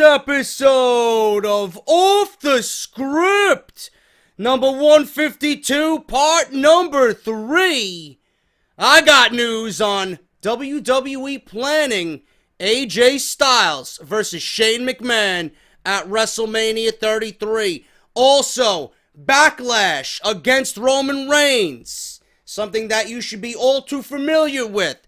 episode of Off The Script, number 152, part number 3. I got news on WWE planning AJ Styles versus Shane McMahon at Wrestlemania 33. Also, Backlash against Roman Reigns, something that you should be all too familiar with.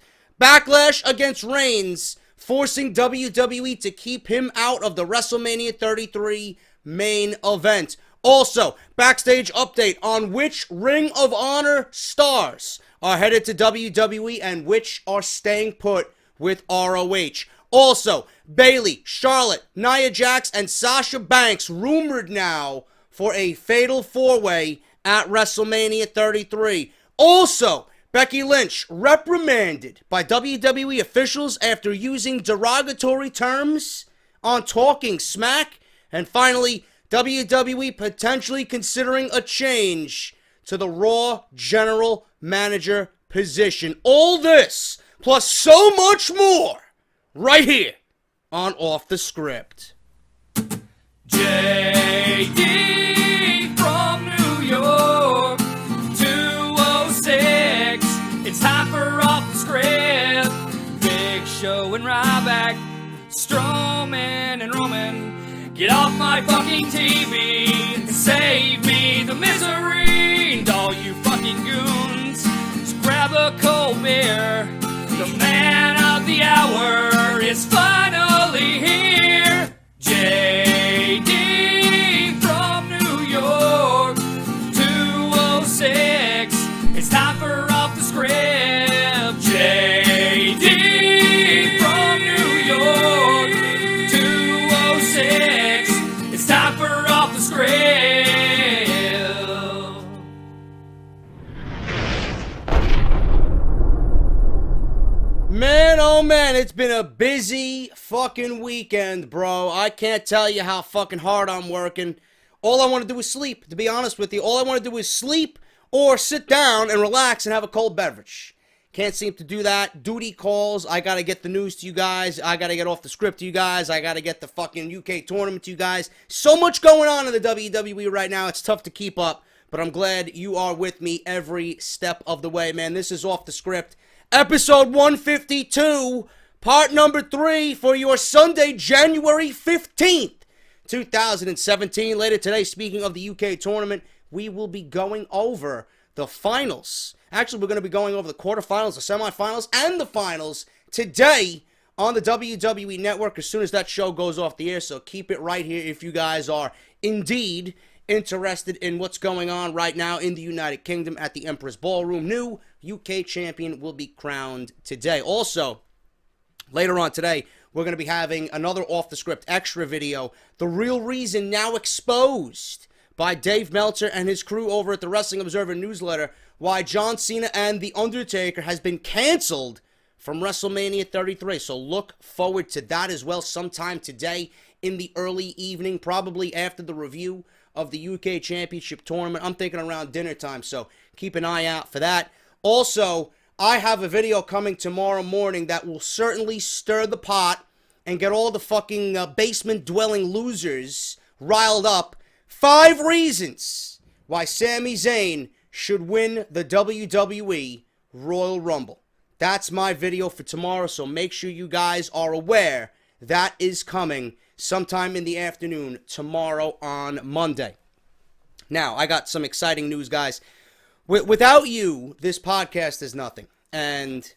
Backlash against Reigns, forcing WWE to keep him out of the WrestleMania 33 main event. Also, backstage update on which Ring of Honor stars are headed to WWE and which are staying put with ROH. Also, Bayley, Charlotte, Nia Jax, and Sasha Banks rumored now for a fatal four-way at WrestleMania 33. Also, Becky Lynch reprimanded by WWE officials after using derogatory terms on Talking Smack. And finally, WWE potentially considering a change to the Raw General Manager position. All this, plus so much more, right here on Off The Script. JD from New York, 206. It's time for Off The Script. Big Show and Ryback, Strowman and Roman. Get off my fucking TV and save me the misery. And all you fucking goons, just grab a cold beer. The man of the hour is finally here. JD from New York, 206. It's time for Off The Script. JD from New York, 206. It's time for Off The Script. Man, oh man, it's been a busy fucking weekend, bro. I can't tell you how fucking hard I'm working. All I want to do is sleep, to be honest with you. All I want to do is sleep or sit down and relax and have a cold beverage. Can't seem to do that. Duty calls. I gotta get the news to you guys. I gotta get off the script to you guys. I gotta get the fucking UK tournament to you guys. So much going on in the WWE right now. It's tough to keep up, but I'm glad you are with me every step of the way, man. This is Off The Script. Episode 152, part number 3 for your Sunday, January 15th, 2017. Later today, speaking of the UK tournament, we will be going over the finals. Actually, we're going to be going over the quarterfinals, the semifinals, and the finals today on the WWE Network as soon as that show goes off the air. So keep it right here if you guys are indeed interested in what's going on right now in the United Kingdom at the Emperor's Ballroom. New UK champion will be crowned today. Also, later on today, we're going to be having another Off The Script extra video, The Real Reason Now Exposed, by Dave Meltzer and his crew over at the Wrestling Observer newsletter, why John Cena and The Undertaker has been canceled from WrestleMania 33. So look forward to that as well sometime today in the early evening, probably after the review of the UK Championship Tournament. I'm thinking around dinner time, so keep an eye out for that. Also, I have a video coming tomorrow morning that will certainly stir the pot and get all the fucking basement-dwelling losers riled up. 5 reasons why Sami Zayn should win the WWE Royal Rumble. That's my video for tomorrow, so make sure you guys are aware that is coming sometime in the afternoon tomorrow on Monday. Now, I got some exciting news, guys. Without you, this podcast is nothing. And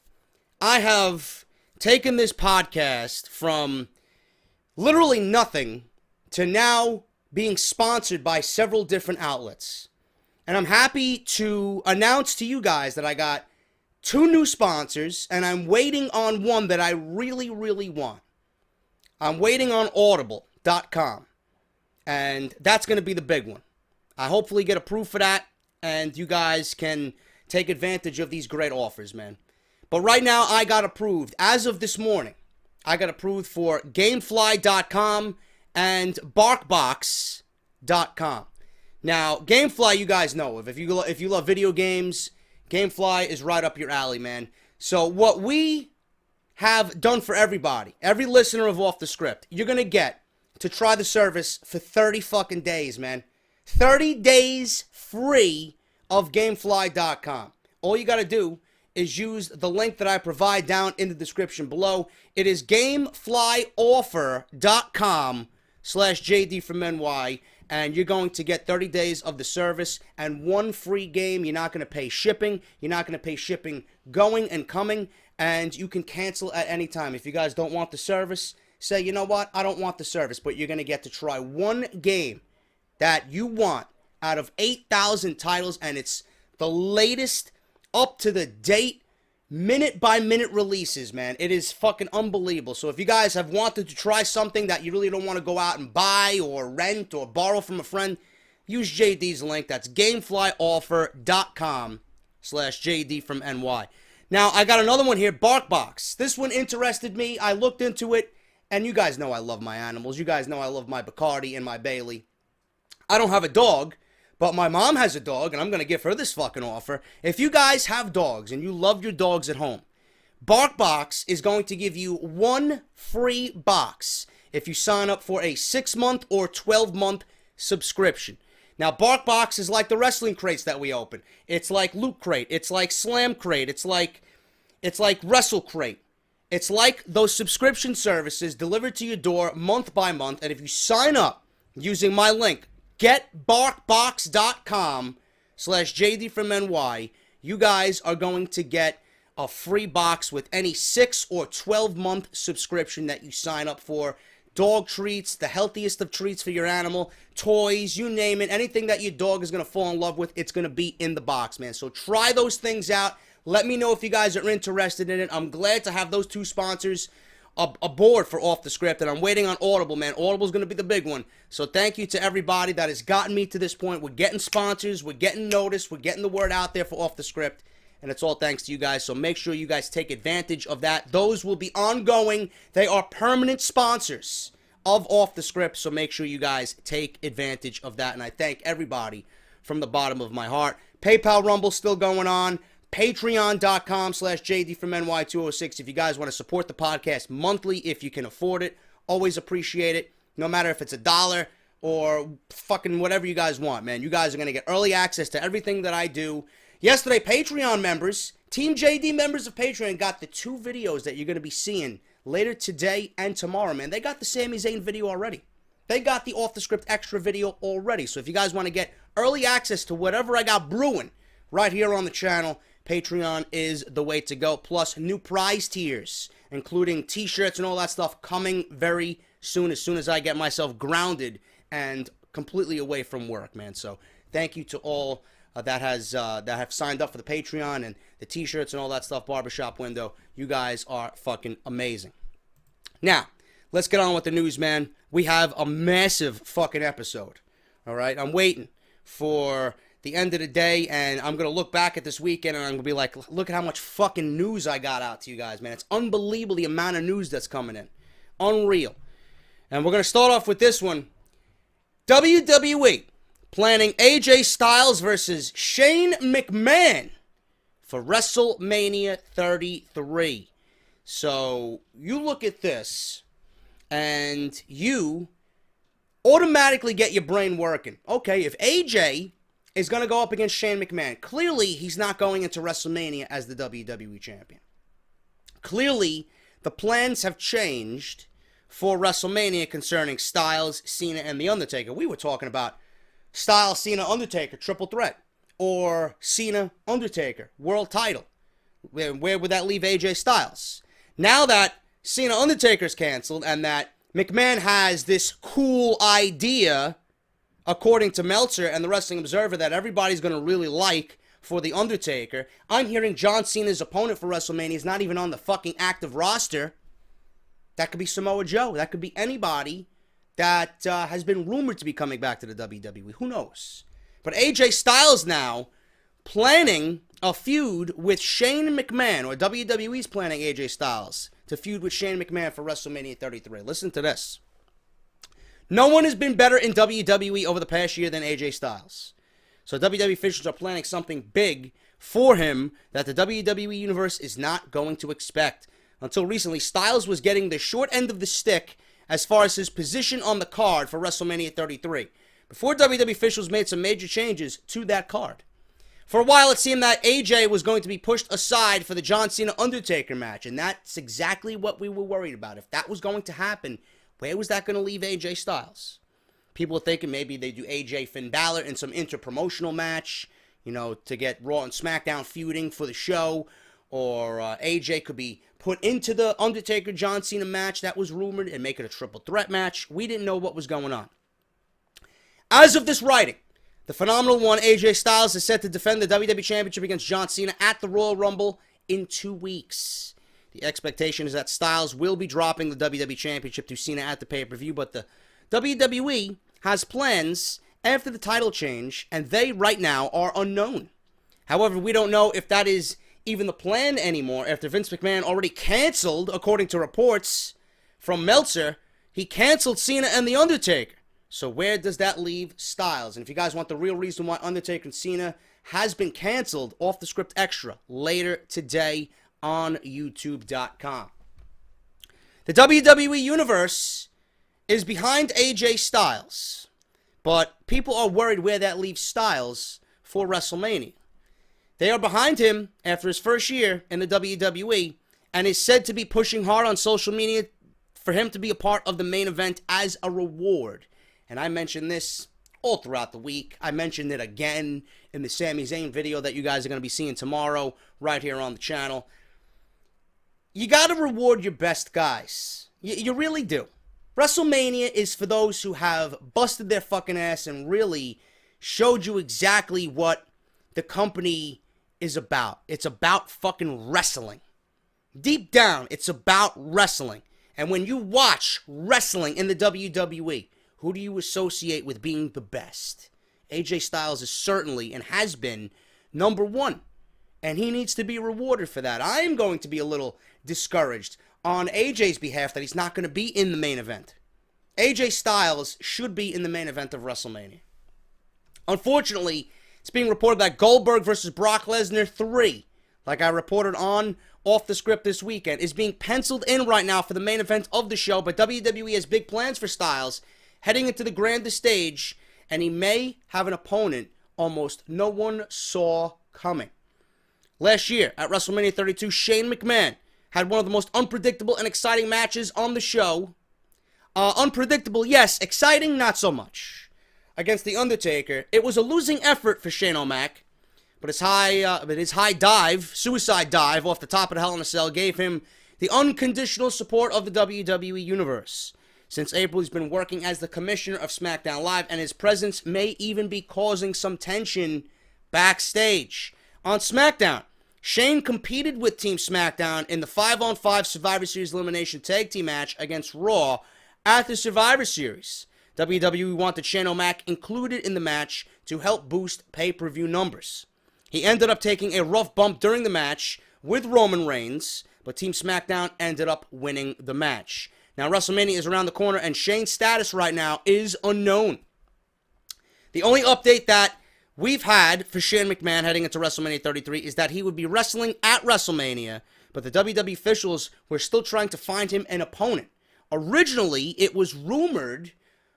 I have taken this podcast from literally nothing to now being sponsored by several different outlets. And I'm happy to announce to you guys that I got 2 new sponsors, and I'm waiting on one that I really, really want. I'm waiting on Audible.com, and that's going to be the big one. I hopefully get approved for that, and you guys can take advantage of these great offers, man. But right now, I got approved. As of this morning, I got approved for GameFly.com and BarkBox.com. Now, GameFly, you guys know of. If you love video games, GameFly is right up your alley, man. So what we have done for everybody, every listener of Off The Script, you're going to get to try the service for 30 fucking days, man. 30 days free of GameFly.com. All you got to do is use the link that I provide down in the description below. It is GameFlyOffer.com/JD from NY, and you're going to get 30 days of the service and one free game. You're not going to pay shipping. You're not going to pay shipping going and coming, and you can cancel at any time. If you guys don't want the service, say, you know what, I don't want the service, but you're going to get to try one game that you want out of 8,000 titles, and it's the latest, up-to-the-date, minute-by-minute releases, man. It is fucking unbelievable. So if you guys have wanted to try something that you really don't want to go out and buy or rent or borrow from a friend, use JD's link. That's GameFlyOffer.com/JD from NY. Now, I got another one here, BarkBox. This one interested me. I looked into it, and you guys know I love my animals. You guys know I love my Bacardi and my Bayley. I don't have a dog, but my mom has a dog, and I'm going to give her this fucking offer. If you guys have dogs and you love your dogs at home, BarkBox is going to give you one free box if you sign up for a 6-month or 12-month subscription. Now, BarkBox is like the wrestling crates that we open. It's like Loot Crate. It's like Slam Crate. It's like Wrestle Crate. It's like those subscription services delivered to your door month by month, and if you sign up using my link, getbarkbox.com/JD from NY, you guys are going to get a free box with any 6 or 12-month subscription that you sign up for. Dog treats, the healthiest of treats for your animal, toys, you name it, anything that your dog is going to fall in love with, it's going to be in the box, man. So try those things out. Let me know if you guys are interested in it. I'm glad to have those two sponsors aboard for Off The Script, and I'm waiting on Audible, man. Audible's going to be the big one. So thank you to everybody that has gotten me to this point. We're getting sponsors, we're getting noticed, we're getting the word out there for Off The Script, and it's all thanks to you guys. So make sure you guys take advantage of that. Those will be ongoing. They are permanent sponsors of Off The Script, so make sure you guys take advantage of that, and I thank everybody from the bottom of my heart. PayPal Rumble still going on. Patreon.com/JD from NY206 if you guys want to support the podcast monthly, if you can afford it. Always appreciate it, no matter if it's $1 or fucking whatever you guys want, man. You guys are going to get early access to everything that I do. Yesterday, Patreon members, Team JD members of Patreon, got the 2 videos that you're going to be seeing later today and tomorrow, man. They got the Sami Zayn video already. They got the Off The Script extra video already. So if you guys want to get early access to whatever I got brewing right here on the channel, Patreon is the way to go. Plus, new prize tiers, including t-shirts and all that stuff, coming very soon as I get myself grounded and completely away from work, man. So thank you to all that have signed up for the Patreon and the t-shirts and all that stuff, barbershop window. You guys are fucking amazing. Now, let's get on with the news, man. We have a massive fucking episode, all right? I'm waiting for the end of the day, and I'm going to look back at this weekend, and I'm going to be like, look at how much fucking news I got out to you guys, man. It's unbelievable the amount of news that's coming in. Unreal. And we're going to start off with this one. WWE planning AJ Styles versus Shane McMahon for WrestleMania 33. So, you look at this, and you automatically get your brain working. Okay, if AJ is going to go up against Shane McMahon. Clearly, he's not going into WrestleMania as the WWE Champion. Clearly, the plans have changed for WrestleMania concerning Styles, Cena, and The Undertaker. We were talking about Styles, Cena, Undertaker, triple threat. Or Cena, Undertaker, world title. Where would that leave AJ Styles? Now that Cena, Undertaker's canceled and that McMahon has this cool idea, according to Meltzer and the Wrestling Observer, that everybody's going to really like for The Undertaker. I'm hearing John Cena's opponent for WrestleMania is not even on the fucking active roster. That could be Samoa Joe. That could be anybody that has been rumored to be coming back to the WWE. Who knows? But AJ Styles now planning a feud with Shane McMahon, or WWE's planning AJ Styles to feud with Shane McMahon for WrestleMania 33. Listen to this. No one has been better in WWE over the past year than AJ Styles. So WWE officials are planning something big for him that the WWE Universe is not going to expect. Until recently, Styles was getting the short end of the stick as far as his position on the card for WrestleMania 33, before WWE officials made some major changes to that card. For a while, it seemed that AJ was going to be pushed aside for the John Cena-Undertaker match, and that's exactly what we were worried about. If that was going to happen, where was that going to leave AJ Styles? People were thinking maybe they do AJ Finn Balor in some inter-promotional match, you know, to get Raw and SmackDown feuding for the show, or AJ could be put into the Undertaker-John Cena match that was rumored and make it a triple threat match. We didn't know what was going on. As of this writing, the phenomenal one, AJ Styles, is set to defend the WWE Championship against John Cena at the Royal Rumble in 2 weeks. The expectation is that Styles will be dropping the WWE Championship to Cena at the pay-per-view, but the WWE has plans after the title change, and they, right now, are unknown. However, we don't know if that is even the plan anymore after Vince McMahon already canceled, according to reports from Meltzer, he canceled Cena and The Undertaker. So where does that leave Styles? And if you guys want the real reason why Undertaker and Cena has been canceled, Off the Script Extra later today on YouTube.com. The WWE Universe is behind AJ Styles, but people are worried where that leaves Styles for WrestleMania. They are behind him after his first year in the WWE and is said to be pushing hard on social media for him to be a part of the main event as a reward. And I mentioned this all throughout the week. I mentioned it again in the Sami Zayn video that you guys are going to be seeing tomorrow right here on the channel. You got to reward your best guys. You really do. WrestleMania is for those who have busted their fucking ass and really showed you exactly what the company is about. It's about fucking wrestling. Deep down, it's about wrestling. And when you watch wrestling in the WWE, who do you associate with being the best? AJ Styles is certainly, and has been, number one. And he needs to be rewarded for that. I am going to be a little discouraged on AJ's behalf that he's not going to be in the main event. AJ Styles should be in the main event of WrestleMania. Unfortunately, it's being reported that Goldberg versus Brock Lesnar 3, like I reported on Off the Script this weekend, is being penciled in right now for the main event of the show, but WWE has big plans for Styles heading into the grandest stage, and he may have an opponent almost no one saw coming. Last year, at WrestleMania 32, Shane McMahon had one of the most unpredictable and exciting matches on the show. Unpredictable, yes. Exciting, not so much. Against The Undertaker. It was a losing effort for Shane O'Mac, but his high dive, suicide dive off the top of the Hell in a Cell gave him the unconditional support of the WWE Universe. Since April, he's been working as the commissioner of SmackDown Live, and his presence may even be causing some tension backstage. On SmackDown, Shane competed with Team SmackDown in the 5-on-5 Survivor Series Elimination Tag Team match against Raw at the Survivor Series. WWE wanted Shane O'Mac included in the match to help boost pay-per-view numbers. He ended up taking a rough bump during the match with Roman Reigns, but Team SmackDown ended up winning the match. Now, WrestleMania is around the corner, and Shane's status right now is unknown. The only update that we've had for Shane McMahon heading into WrestleMania 33 is that he would be wrestling at WrestleMania, but the WWE officials were still trying to find him an opponent. Originally, it was rumored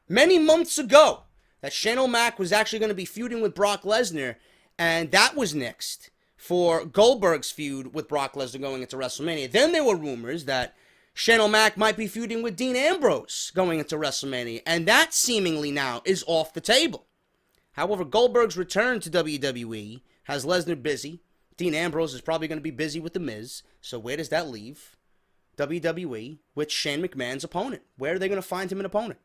many months ago that Shane O'Mac was actually going to be feuding with Brock Lesnar, and that was nixed for Goldberg's feud with Brock Lesnar going into WrestleMania. Then there were rumors that Shane O'Mac might be feuding with Dean Ambrose going into WrestleMania, and that seemingly now is off the table. However, Goldberg's return to WWE has Lesnar busy. Dean Ambrose is probably going to be busy with The Miz, so where does that leave WWE with Shane McMahon's opponent? Where are they going to find him an opponent?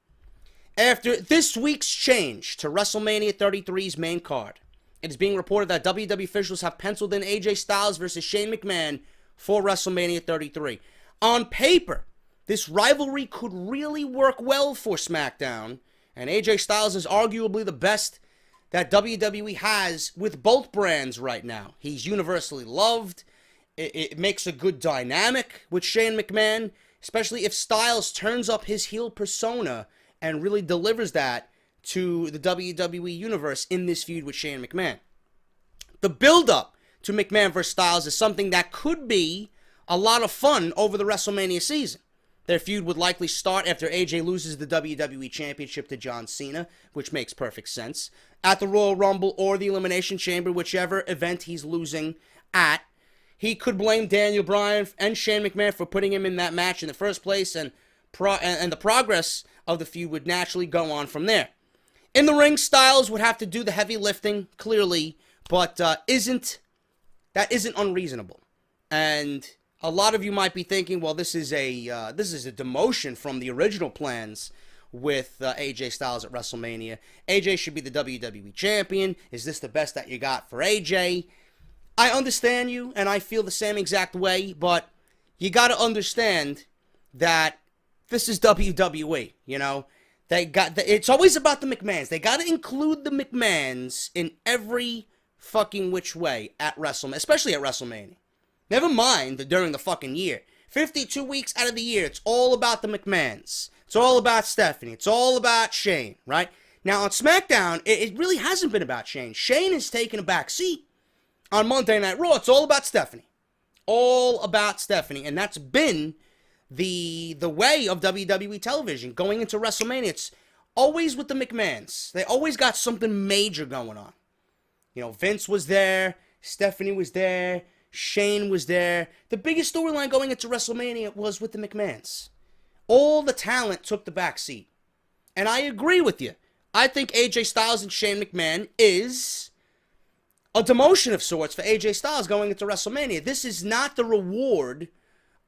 After this week's change to WrestleMania 33's main card, it is being reported that WWE officials have penciled in AJ Styles versus Shane McMahon for WrestleMania 33. On paper, this rivalry could really work well for SmackDown, and AJ Styles is arguably the best that WWE has with both brands right now. He's universally loved. It makes a good dynamic with Shane McMahon, especially if Styles turns up his heel persona and really delivers that to the WWE Universe in this feud with Shane McMahon. The build-up to McMahon versus Styles is something that could be a lot of fun over the WrestleMania season. Their feud would likely start after AJ loses the WWE Championship to John Cena, which makes perfect sense. At the Royal Rumble or the Elimination Chamber, whichever event he's losing at, he could blame Daniel Bryan and Shane McMahon for putting him in that match in the first place, and the progress of the feud would naturally go on from there. In the ring, Styles would have to do the heavy lifting, clearly, but that isn't unreasonable. And a lot of you might be thinking, well, this is a demotion from the original plans with AJ Styles at WrestleMania. AJ should be the WWE Champion. Is this the best that you got for AJ? I understand you, and I feel the same exact way, but you got to understand that this is WWE, you know? It's always about the McMahons. They got to include the McMahons in every fucking which way at WrestleMania, especially at WrestleMania. Never mind during the fucking year. 52 weeks out of the year, it's all about the McMahons. It's all about Stephanie. It's all about Shane, right? Now, on SmackDown, it really hasn't been about Shane. Shane has taken a back seat. On Monday Night Raw, it's all about Stephanie. All about Stephanie. And that's been the way of WWE television going into WrestleMania. It's always with the McMahons. They always got something major going on. You know, Vince was there. Stephanie was there. Shane was there. The biggest storyline going into WrestleMania was with the McMahons. All the talent took the back seat. And I agree with you. I think AJ Styles and Shane McMahon is a demotion of sorts for AJ Styles going into WrestleMania. This is not the reward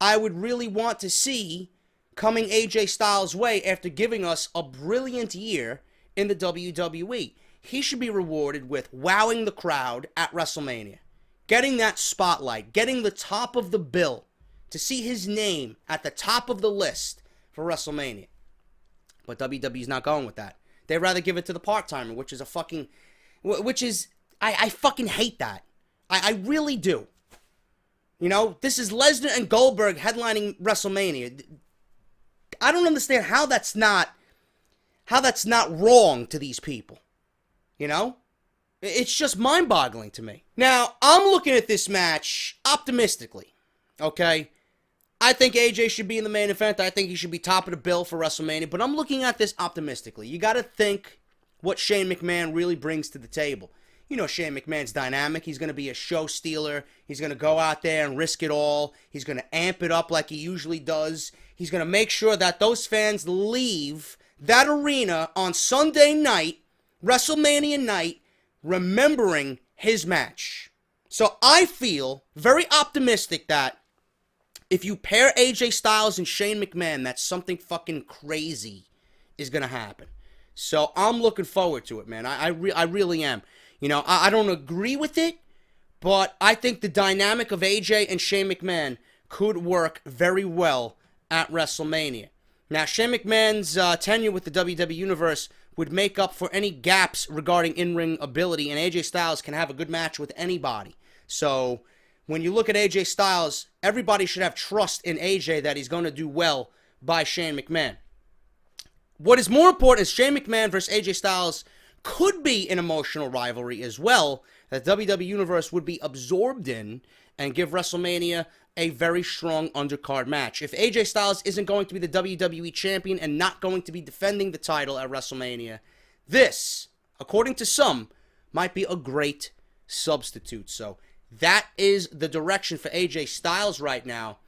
I would really want to see coming AJ Styles' way after giving us a brilliant year in the WWE. He should be rewarded with wowing the crowd at WrestleMania. Getting that spotlight, getting the top of the bill, to see his name at the top of the list for WrestleMania. But WWE's not going with that. They'd rather give it to the part-timer, which is I fucking hate that. I really do. You know, this is Lesnar and Goldberg headlining WrestleMania. I don't understand how that's not wrong to these people. You know? It's just mind-boggling to me. Now, I'm looking at this match optimistically, okay? I think AJ should be in the main event. I think he should be top of the bill for WrestleMania, but I'm looking at this optimistically. You got to think what Shane McMahon really brings to the table. You know Shane McMahon's dynamic. He's going to be a show stealer. He's going to go out there and risk it all. He's going to amp it up like he usually does. He's going to make sure that those fans leave that arena on Sunday night, WrestleMania night, remembering his match. So I feel very optimistic that if you pair AJ Styles and Shane McMahon, that something fucking crazy is going to happen. So I'm looking forward to it, man. I really am. You know, I don't agree with it, but I think the dynamic of AJ and Shane McMahon could work very well at WrestleMania. Now, Shane McMahon's tenure with the WWE Universe would make up for any gaps regarding in-ring ability, and AJ Styles can have a good match with anybody. So, when you look at AJ Styles, everybody should have trust in AJ that he's going to do well by Shane McMahon. What is more important is Shane McMahon versus AJ Styles could be an emotional rivalry as well that WWE Universe would be absorbed in and give WrestleMania a very strong undercard match. If AJ Styles isn't going to be the WWE Champion and not going to be defending the title at WrestleMania, this, according to some, might be a great substitute. So that is the direction for AJ Styles right now.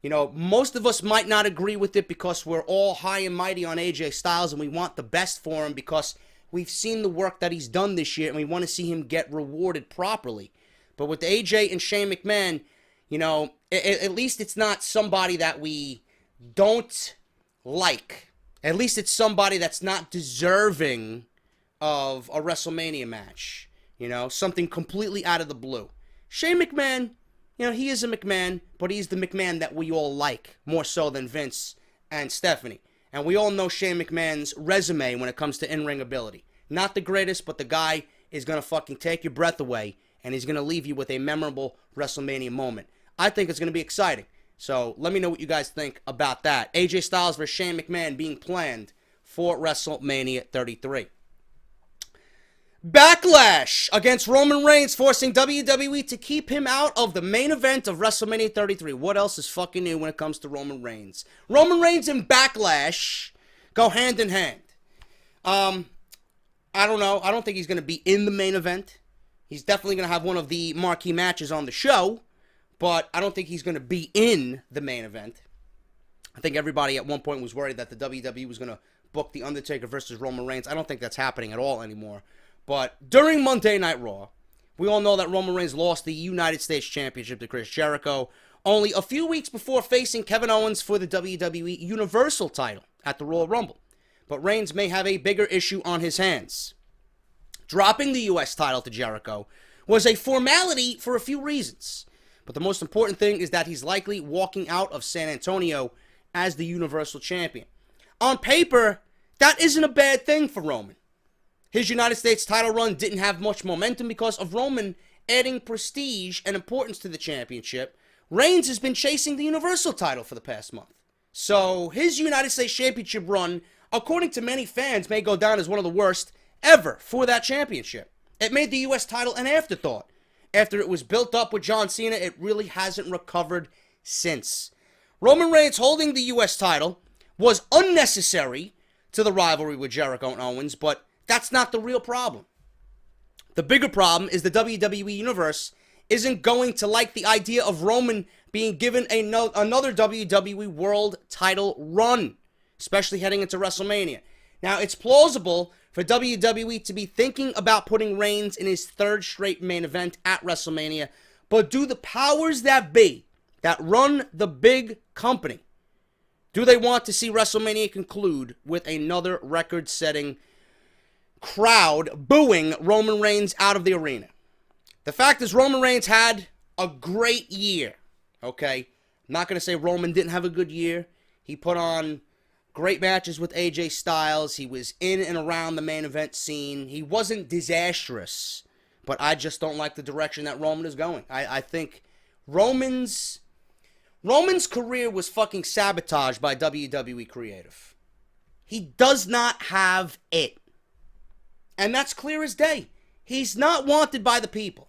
You know, most of us might not agree with it because we're all high and mighty on AJ Styles and we want the best for him because we've seen the work that he's done this year and we want to see him get rewarded properly. But with AJ and Shane McMahon, you know, at least it's not somebody that we don't like. At least it's somebody that's not deserving of a WrestleMania match. You know, something completely out of the blue. Shane McMahon, you know, he is a McMahon, but he's the McMahon that we all like, more so than Vince and Stephanie. And we all know Shane McMahon's resume when it comes to in-ring ability. Not the greatest, but the guy is going to fucking take your breath away, and he's going to leave you with a memorable WrestleMania moment. I think it's going to be exciting. So let me know what you guys think about that. AJ Styles versus Shane McMahon being planned for WrestleMania 33. Backlash against Roman Reigns, forcing WWE to keep him out of the main event of WrestleMania 33. What else is fucking new when it comes to Roman Reigns? Roman Reigns and Backlash go hand in hand. I don't know. I don't think he's going to be in the main event. He's definitely going to have one of the marquee matches on the show, but I don't think he's going to be in the main event. I think everybody at one point was worried that the WWE was going to book The Undertaker versus Roman Reigns. I don't think that's happening at all anymore. But during Monday Night Raw, we all know that Roman Reigns lost the United States Championship to Chris Jericho only a few weeks before facing Kevin Owens for the WWE Universal title at the Royal Rumble. But Reigns may have a bigger issue on his hands. Dropping the U.S. title to Jericho was a formality for a few reasons. But the most important thing is that he's likely walking out of San Antonio as the Universal Champion. On paper, that isn't a bad thing for Roman. His United States title run didn't have much momentum because of Roman adding prestige and importance to the championship. Reigns has been chasing the Universal title for the past month. So his United States Championship run, according to many fans, may go down as one of the worst ever for that championship. It made the U.S. title an afterthought. After it was built up with John Cena, it really hasn't recovered since. Roman Reigns holding the U.S. title was unnecessary to the rivalry with Jericho and Owens, but that's not the real problem. The bigger problem is the WWE Universe isn't going to like the idea of Roman being given another WWE World title run, especially heading into WrestleMania. Now, it's plausible for WWE to be thinking about putting Reigns in his third straight main event at WrestleMania, but do the powers that be, that run the big company, do they want to see WrestleMania conclude with another record-setting crowd booing Roman Reigns out of the arena? The fact is, Roman Reigns had a great year, okay? I'm not going to say Roman didn't have a good year. He put on great matches with AJ Styles. He was in and around the main event scene. He wasn't disastrous, but I just don't like the direction that Roman is going. I think Roman's career was fucking sabotaged by WWE Creative. He does not have it. And that's clear as day. He's not wanted by the people.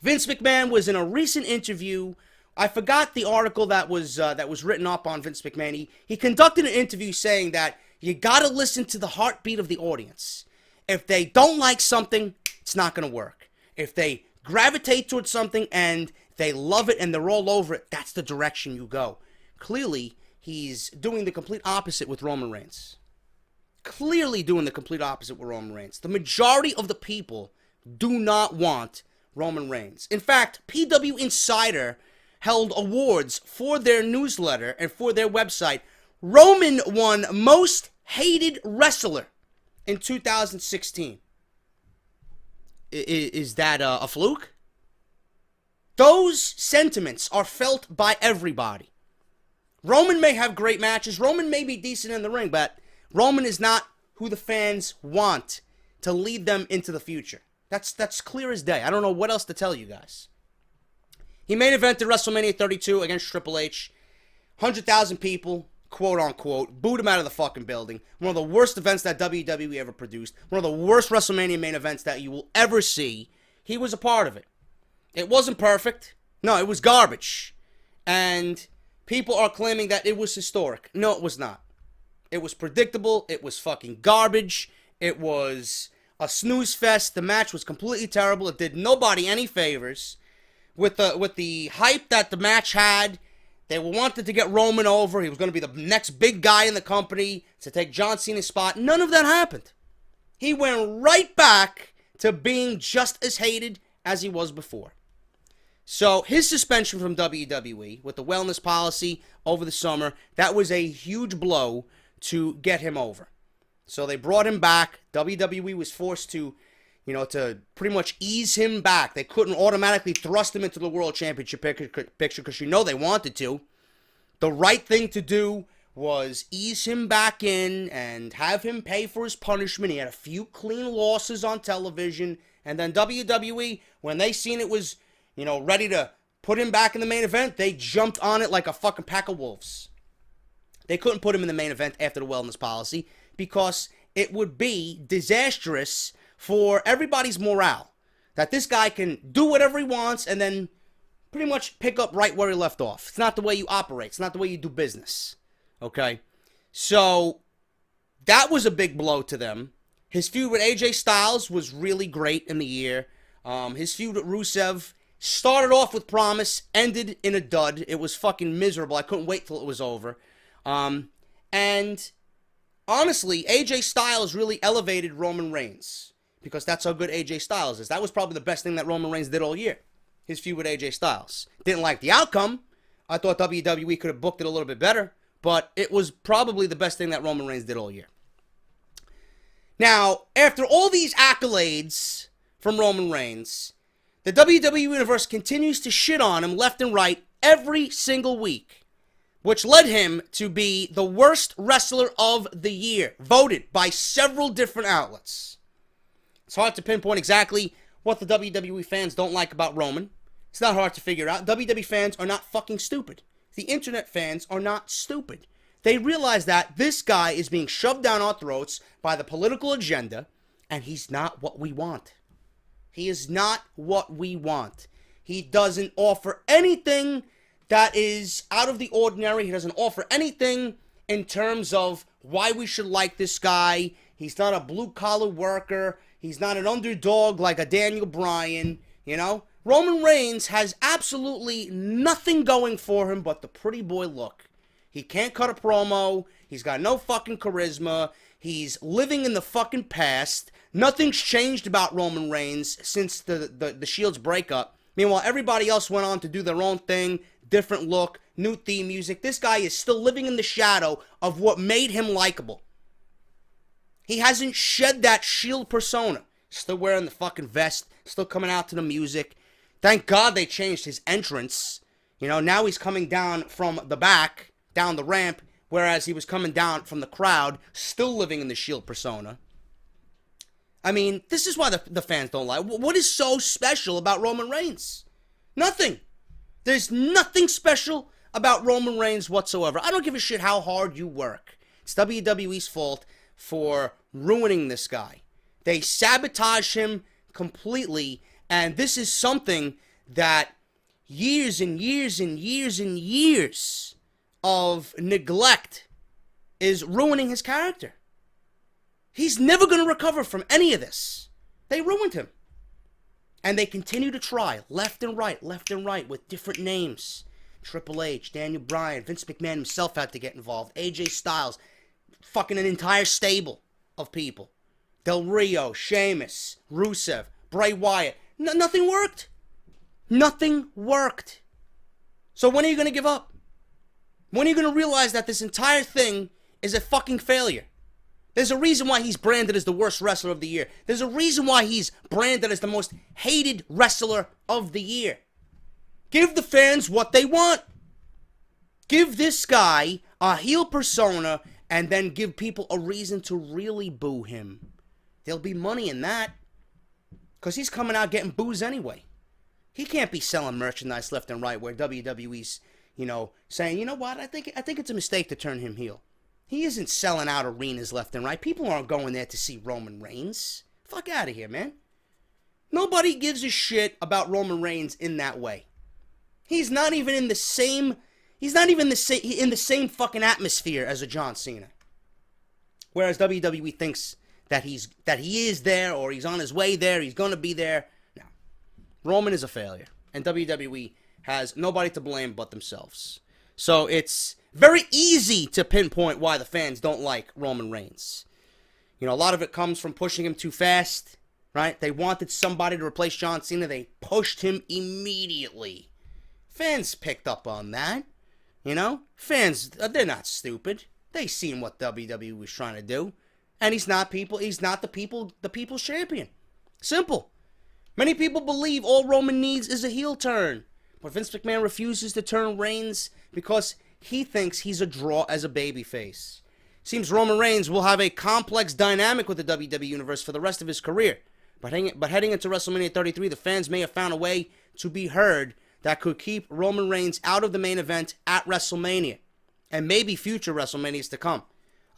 Vince McMahon was in a recent interview. I forgot the article that was written up on Vince McMahon. He conducted an interview saying that you gotta listen to the heartbeat of the audience. If they don't like something, it's not gonna work. If they gravitate towards something and they love it and they're all over it, that's the direction you go. Clearly, he's doing the complete opposite with Roman Reigns. Clearly doing the complete opposite with Roman Reigns. The majority of the people do not want Roman Reigns. In fact, PW Insider held awards for their newsletter and for their website. Roman won Most Hated Wrestler in 2016. Is that a fluke? Those sentiments are felt by everybody. Roman may have great matches. Roman may be decent in the ring, but Roman is not who the fans want to lead them into the future. That's clear as day. I don't know what else to tell you guys. He main evented WrestleMania 32 against Triple H. 100,000 people, quote unquote, booed him out of the fucking building. One of the worst events that WWE ever produced. One of the worst WrestleMania main events that you will ever see. He was a part of it. It wasn't perfect. No, it was garbage. And people are claiming that it was historic. No, it was not. It was predictable. It was fucking garbage. It was a snooze fest. The match was completely terrible. It did nobody any favors. With the hype that the match had, they wanted to get Roman over. He was going to be the next big guy in the company to take John Cena's spot. None of that happened. He went right back to being just as hated as he was before. So his suspension from WWE with the wellness policy over the summer, that was a huge blow to get him over. So they brought him back. WWE was forced to pretty much ease him back. They couldn't automatically thrust him into the World Championship picture because they wanted to. The right thing to do was ease him back in and have him pay for his punishment. He had a few clean losses on television. And then WWE, when they seen it was, ready to put him back in the main event, they jumped on it like a fucking pack of wolves. They couldn't put him in the main event after the wellness policy because it would be disastrous for everybody's morale. That this guy can do whatever he wants and then pretty much pick up right where he left off. It's not the way you operate. It's not the way you do business. Okay? So, that was a big blow to them. His feud with AJ Styles was really great in the year. His feud with Rusev started off with promise, ended in a dud. It was fucking miserable. I couldn't wait till it was over. And honestly, AJ Styles really elevated Roman Reigns because that's how good AJ Styles is. That was probably the best thing that Roman Reigns did all year. His feud with AJ Styles. Didn't like the outcome. I thought WWE could have booked it a little bit better, but it was probably the best thing that Roman Reigns did all year. Now, after all these accolades from Roman Reigns, the WWE Universe continues to shit on him left and right every single week, which led him to be the worst wrestler of the year, voted by several different outlets. It's hard to pinpoint exactly what the WWE fans don't like about Roman. It's not hard to figure out. WWE fans are not fucking stupid. The internet fans are not stupid. They realize that this guy is being shoved down our throats by the political agenda, and he's not what we want. He is not what we want. He doesn't offer anything that is out of the ordinary. He doesn't offer anything in terms of why we should like this guy. He's not a blue-collar worker. He's not an underdog like a Daniel Bryan, you know? Roman Reigns has absolutely nothing going for him but the pretty boy look. He can't cut a promo. He's got no fucking charisma. He's living in the fucking past. Nothing's changed about Roman Reigns since the Shield's breakup. Meanwhile, everybody else went on to do their own thing, different look, new theme music. This guy is still living in the shadow of what made him likable. He hasn't shed that Shield persona. Still wearing the fucking vest, still coming out to the music. Thank God they changed his entrance. You know, now he's coming down from the back, down the ramp, whereas he was coming down from the crowd, still living in the Shield persona. I mean, this is why the fans don't like. What is so special about Roman Reigns? Nothing. There's nothing special about Roman Reigns whatsoever. I don't give a shit how hard you work. It's WWE's fault for ruining this guy. They sabotage him completely, and this is something that years and years and years and years of neglect is ruining his character. He's never going to recover from any of this. They ruined him. And they continue to try left and right with different names. Triple H, Daniel Bryan, Vince McMahon himself had to get involved. AJ Styles, fucking an entire stable of people. Del Rio, Sheamus, Rusev, Bray Wyatt. Nothing worked. Nothing worked. So when are you going to give up? When are you going to realize that this entire thing is a fucking failure? There's a reason why he's branded as the worst wrestler of the year. There's a reason why he's branded as the most hated wrestler of the year. Give the fans what they want. Give this guy a heel persona and then give people a reason to really boo him. There'll be money in that. Because he's coming out getting boos anyway. He can't be selling merchandise left and right where WWE's, saying, you know what, I think it's a mistake to turn him heel. He isn't selling out arenas left and right. People aren't going there to see Roman Reigns. Fuck out of here, man. Nobody gives a shit about Roman Reigns in that way. He's not even in the same same fucking atmosphere as a John Cena. Whereas WWE thinks that he is there or he's on his way there, he's going to be there. No. Roman is a failure, and WWE has nobody to blame but themselves. So it's very easy to pinpoint why the fans don't like Roman Reigns. A lot of it comes from pushing him too fast, right? They wanted somebody to replace John Cena. They pushed him immediately. Fans picked up on that, Fans, they're not stupid. They seen what WWE was trying to do. And he's not the people's champion. Simple. Many people believe all Roman needs is a heel turn. But Vince McMahon refuses to turn Reigns because he thinks he's a draw as a babyface. Seems Roman Reigns will have a complex dynamic with the WWE Universe for the rest of his career. But heading into WrestleMania 33, the fans may have found a way to be heard that could keep Roman Reigns out of the main event at WrestleMania, and maybe future WrestleManias to come.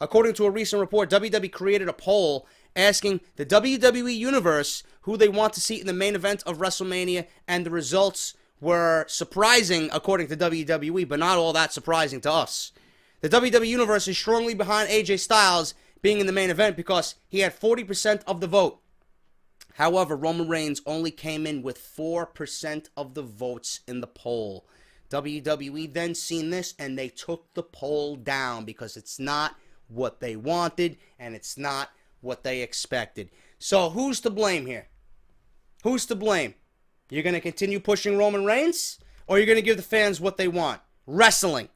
According to a recent report, WWE created a poll asking the WWE Universe who they want to see in the main event of WrestleMania, and the results were surprising according to WWE, but not all that surprising to us. The WWE Universe is strongly behind AJ Styles being in the main event because he had 40% of the vote. However, Roman Reigns only came in with 4% of the votes in the poll. WWE then seen this and they took the poll down because it's not what they wanted and it's not what they expected. So who's to blame here? Who's to blame? You're going to continue pushing Roman Reigns, or you're going to give the fans what they want? Wrestling.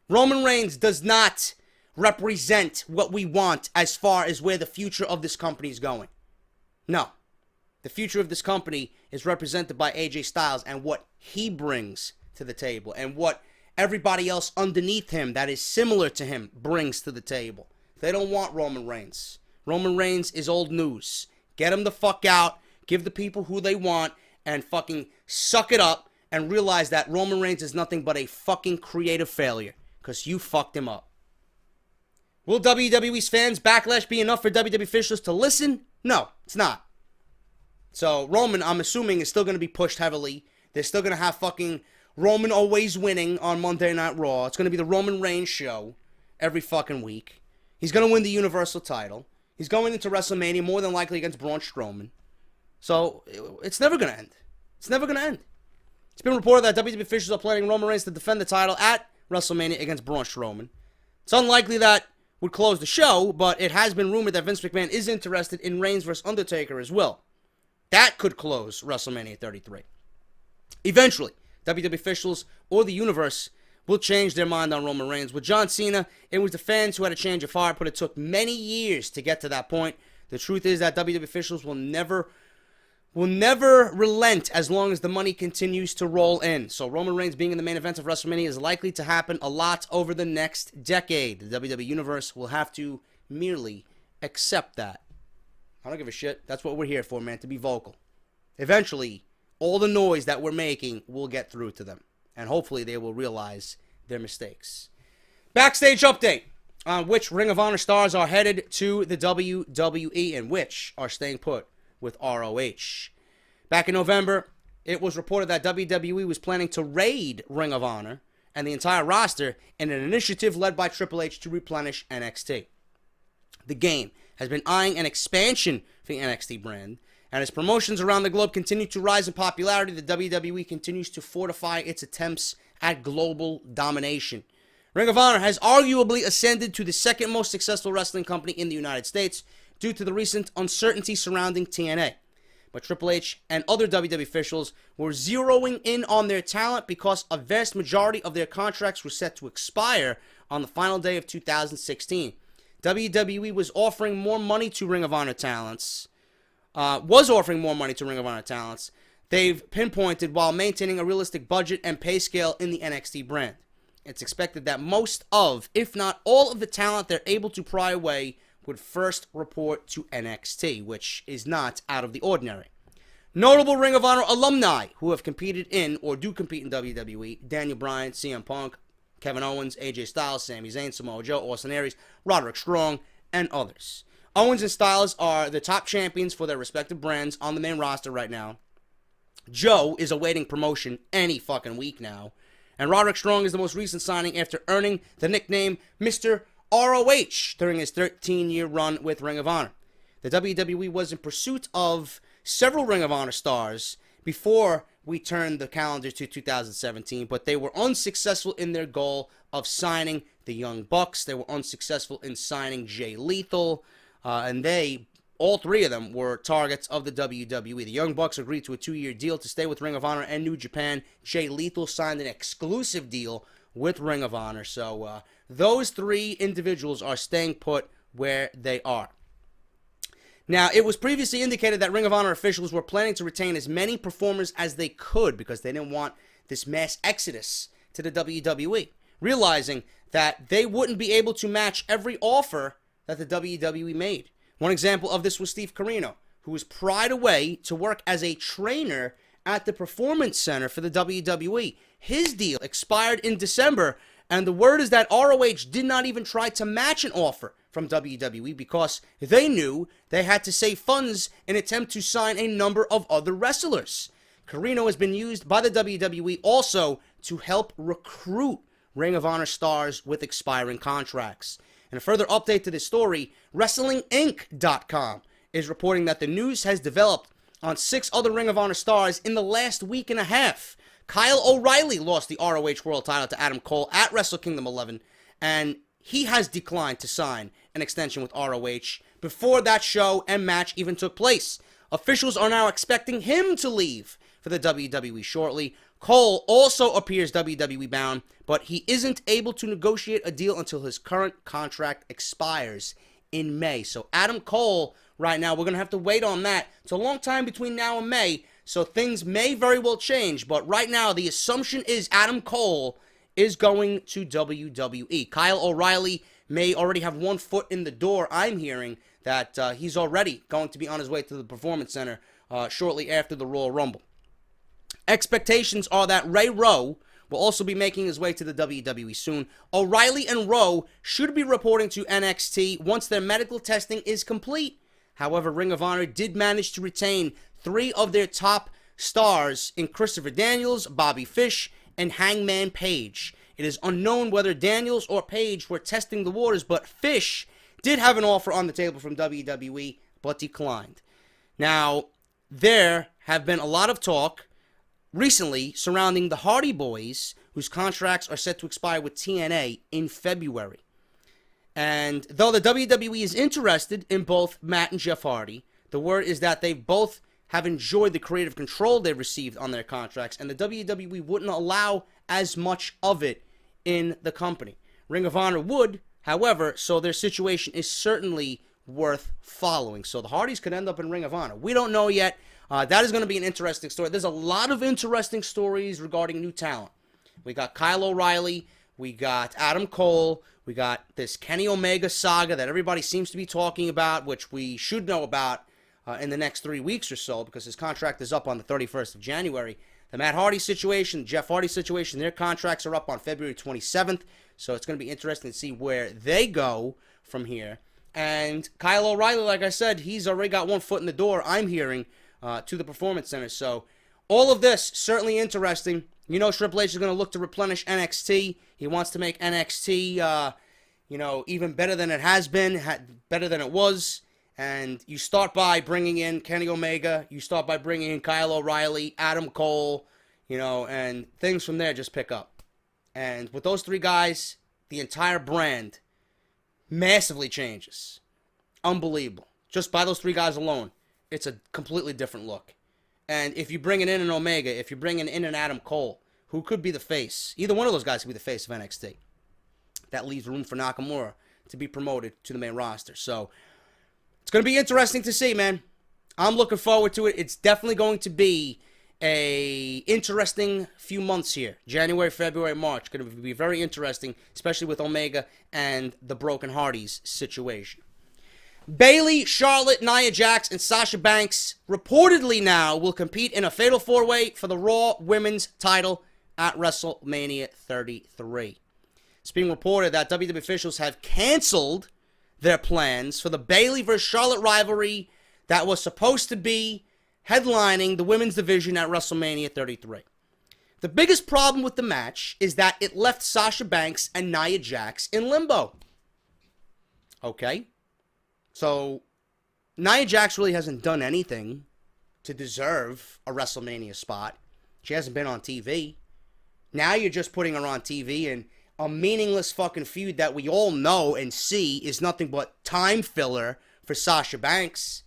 Roman Reigns does not represent what we want as far as where the future of this company is going. No. The future of this company is represented by AJ Styles and what he brings to the table and what everybody else underneath him that is similar to him brings to the table. They don't want Roman Reigns. Roman Reigns is old news. Get him the fuck out, give the people who they want, and fucking suck it up and realize that Roman Reigns is nothing but a fucking creative failure because you fucked him up. Will WWE's fans' backlash be enough for WWE officials to listen? No, it's not. So Roman, I'm assuming, is still going to be pushed heavily. They're still going to have fucking Roman always winning on Monday Night Raw. It's going to be the Roman Reigns show every fucking week. He's going to win the Universal title. He's going into WrestleMania more than likely against Braun Strowman. So it's never going to end. It's never going to end. It's been reported that WWE officials are planning Roman Reigns to defend the title at WrestleMania against Braun Strowman. It's unlikely that would close the show, but it has been rumored that Vince McMahon is interested in Reigns vs. Undertaker as well. That could close WrestleMania 33. Eventually, WWE officials or the universe will change their mind on Roman Reigns. With John Cena, it was the fans who had a change of heart, but it took many years to get to that point. The truth is that WWE officials will never relent as long as the money continues to roll in. So Roman Reigns being in the main event of WrestleMania is likely to happen a lot over the next decade. The WWE Universe will have to merely accept that. I don't give a shit. That's what we're here for, man, to be vocal. Eventually, all the noise that we're making will get through to them. And hopefully they will realize their mistakes. Backstage update on which Ring of Honor stars are headed to the WWE and which are staying put with ROH. Back in November, it was reported that WWE was planning to raid Ring of Honor and the entire roster in an initiative led by Triple H to replenish NXT. The game has been eyeing an expansion for the NXT brand, and as promotions around the globe continue to rise in popularity, the WWE continues to fortify its attempts at global domination. Ring of Honor has arguably ascended to the second most successful wrestling company in the United States due to the recent uncertainty surrounding TNA. But Triple H and other WWE officials were zeroing in on their talent because a vast majority of their contracts were set to expire on the final day of 2016. WWE was offering more money to Ring of Honor talents. They've pinpointed while maintaining a realistic budget and pay scale in the NXT brand. It's expected that most of, if not all of the talent they're able to pry away would first report to NXT, which is not out of the ordinary. Notable Ring of Honor alumni who have competed in or do compete in WWE: Daniel Bryan, CM Punk, Kevin Owens, AJ Styles, Sami Zayn, Samoa Joe, Austin Aries, Roderick Strong, and others. Owens and Styles are the top champions for their respective brands on the main roster right now. Joe is awaiting promotion any fucking week now. And Roderick Strong is the most recent signing after earning the nickname Mr. ROH during his 13-year run with Ring of Honor. The WWE was in pursuit of several Ring of Honor stars before we turned the calendar to 2017, but they were unsuccessful in their goal of signing the Young Bucks. They were unsuccessful in signing Jay Lethal, and all three of them were targets of the WWE. The Young Bucks agreed to a 2-year deal to stay with Ring of Honor and New Japan. Jay Lethal signed an exclusive deal with Ring of Honor. So those three individuals are staying put where they are. Now, it was previously indicated that Ring of Honor officials were planning to retain as many performers as they could because they didn't want this mass exodus to the WWE, realizing that they wouldn't be able to match every offer that the WWE made. One example of this was Steve Corino, who was pried away to work as a trainer at the Performance Center for the WWE. His deal expired in December, and the word is that ROH did not even try to match an offer from WWE because they knew they had to save funds in an attempt to sign a number of other wrestlers. Carino has been used by the WWE also to help recruit Ring of Honor stars with expiring contracts. And a further update to this story, WrestlingInc.com is reporting that the news has developed on 6 other Ring of Honor stars in the last week and a half. Kyle O'Reilly lost the ROH World title to Adam Cole at Wrestle Kingdom 11, and he has declined to sign an extension with ROH before that show and match even took place. Officials are now expecting him to leave for the WWE shortly. Cole also appears WWE bound, but he isn't able to negotiate a deal until his current contract expires in May. So Adam Cole, right now, we're going to have to wait on that. It's a long time between now and May, so things may very well change. But right now, the assumption is Adam Cole is going to WWE. Kyle O'Reilly may already have one foot in the door. I'm hearing that he's already going to be on his way to the Performance Center shortly after the Royal Rumble. Expectations are that Ray Rowe will also be making his way to the WWE soon. O'Reilly and Rowe should be reporting to NXT once their medical testing is complete. However, Ring of Honor did manage to retain 3 of their top stars in Christopher Daniels, Bobby Fish, and Hangman Page. It is unknown whether Daniels or Page were testing the waters, but Fish did have an offer on the table from WWE, but declined. Now, there have been a lot of talk recently surrounding the Hardy Boys, whose contracts are set to expire with TNA in February. And though the WWE is interested in both Matt and Jeff Hardy, the word is that they both have enjoyed the creative control they received on their contracts, and the WWE wouldn't allow as much of it in the company. Ring of Honor would, however, so their situation is certainly worth following. So the Hardys could end up in Ring of Honor. We don't know yet. That is going to be an interesting story. There's a lot of interesting stories regarding new talent. We got Kyle O'Reilly. We got Adam Cole. We got this Kenny Omega saga that everybody seems to be talking about, which we should know about in the next 3 weeks or so because his contract is up on the 31st of January. The Matt Hardy situation, Jeff Hardy situation, their contracts are up on February 27th. So it's going to be interesting to see where they go from here. And Kyle O'Reilly, like I said, he's already got one foot in the door, I'm hearing, to the Performance Center. So all of this, certainly interesting. You know Triple H is going to look to replenish NXT. He wants to make NXT, even better than it has been, better than it was. And you start by bringing in Kenny Omega. You start by bringing in Kyle O'Reilly, Adam Cole, and things from there just pick up. And with those 3 guys, the entire brand massively changes. Unbelievable. Just by those 3 guys alone, it's a completely different look. And if you bring in an Omega, if you're bringing in an Adam Cole, who could be the face, either one of those guys could be the face of NXT. That leaves room for Nakamura to be promoted to the main roster. So it's going to be interesting to see, man. I'm looking forward to it. It's definitely going to be a interesting few months here. January, February, March. Going to be very interesting, especially with Omega and the Broken Hardys situation. Bayley, Charlotte, Nia Jax, and Sasha Banks reportedly now will compete in a Fatal 4-Way for the Raw Women's title at WrestleMania 33. It's being reported that WWE officials have canceled their plans for the Bayley vs. Charlotte rivalry that was supposed to be headlining the women's division at WrestleMania 33. The biggest problem with the match is that it left Sasha Banks and Nia Jax in limbo. Okay? So, Nia Jax really hasn't done anything to deserve a WrestleMania spot. She hasn't been on TV. Now you're just putting her on TV, and a meaningless fucking feud that we all know and see is nothing but time filler for Sasha Banks.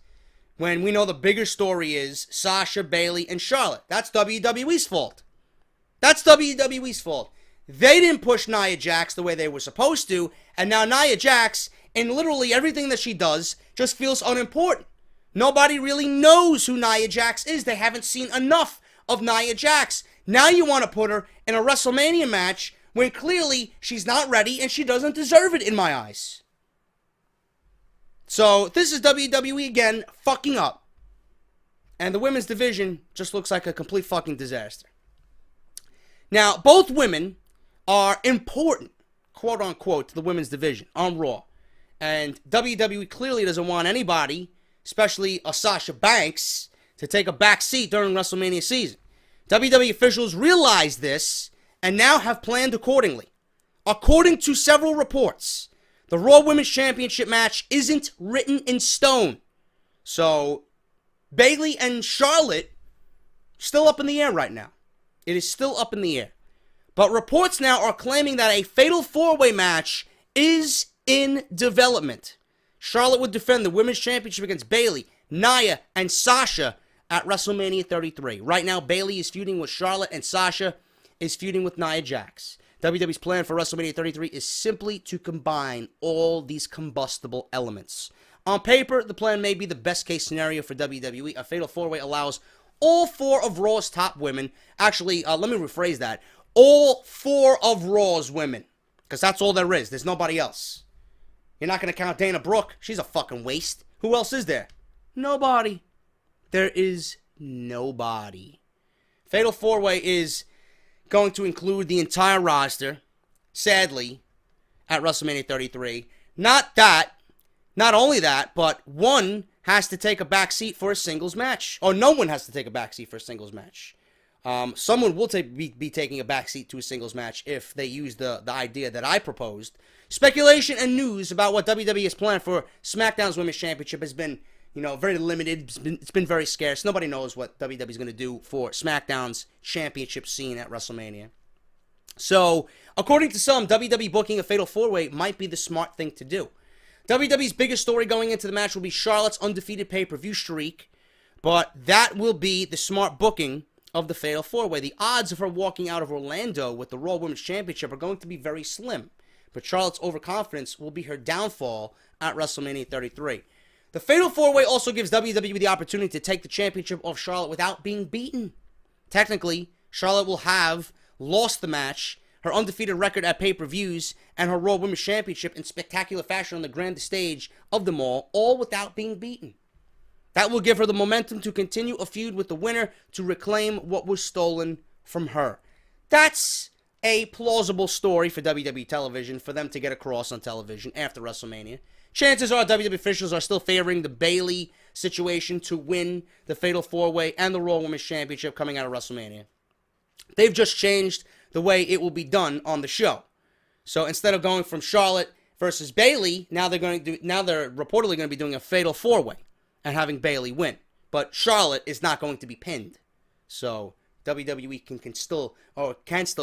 When we know the bigger story is Sasha, Bayley, and Charlotte. That's WWE's fault. That's WWE's fault. They didn't push Nia Jax the way they were supposed to, and now Nia Jax, in literally everything that she does, just feels unimportant. Nobody really knows who Nia Jax is. They haven't seen enough of Nia Jax. Now you want to put her in a WrestleMania match when clearly she's not ready and she doesn't deserve it in my eyes. So this is WWE again fucking up. And the women's division just looks like a complete fucking disaster. Now, both women are important, quote unquote, to the women's division on Raw. And WWE clearly doesn't want anybody, especially a Sasha Banks, to take a back seat during WrestleMania season. WWE officials realize this and now have planned accordingly. According to several reports, the Raw Women's Championship match isn't written in stone. So, Bayley and Charlotte, still up in the air right now. It is still up in the air. But reports now are claiming that a fatal four-way match is in development. Charlotte would defend the Women's Championship against Bayley, Nia, and Sasha at WrestleMania 33. Right now, Bayley is feuding with Charlotte, and Sasha is feuding with Nia Jax. WWE's plan for WrestleMania 33 is simply to combine all these combustible elements. On paper, the plan may be the best case scenario for WWE. A fatal four-way allows all four of Raw's top women. Actually, let me rephrase that. All four of Raw's women. Because that's all there is. There's nobody else. You're not going to count Dana Brooke. She's a fucking waste. Who else is there? Nobody. There is nobody. Fatal four-way is going to include the entire roster, sadly, at WrestleMania 33. Not only that, but one has to take a back seat for a singles match. Or no one has to take a back seat for a singles match. Someone will be taking a back seat to a singles match if they use the idea that I proposed. Speculation and news about what WWE has planned for SmackDown's Women's Championship has been, very limited. It's been very scarce. Nobody knows what WWE is going to do for SmackDown's championship scene at WrestleMania. So, according to some, WWE booking a fatal four-way might be the smart thing to do. WWE's biggest story going into the match will be Charlotte's undefeated pay-per-view streak, but that will be the smart booking of the fatal four-way. The odds of her walking out of Orlando with the Raw Women's Championship are going to be very slim, but Charlotte's overconfidence will be her downfall at WrestleMania 33. The fatal four-way also gives WWE the opportunity to take the championship off Charlotte without being beaten. Technically, Charlotte will have lost the match, her undefeated record at pay-per-views, and her Raw Women's Championship in spectacular fashion on the grandest stage of them all without being beaten. That will give her the momentum to continue a feud with the winner to reclaim what was stolen from her. That's a plausible story for WWE television, for them to get across on television after WrestleMania. Chances are WWE officials are still favoring the Bayley situation to win the Fatal 4-Way and the Raw Women's Championship coming out of WrestleMania. They've just changed the way it will be done on the show. So instead of going from Charlotte versus Bayley, now they're reportedly going to be doing a Fatal 4-Way and having Bayley win. But Charlotte is not going to be pinned. So WWE can still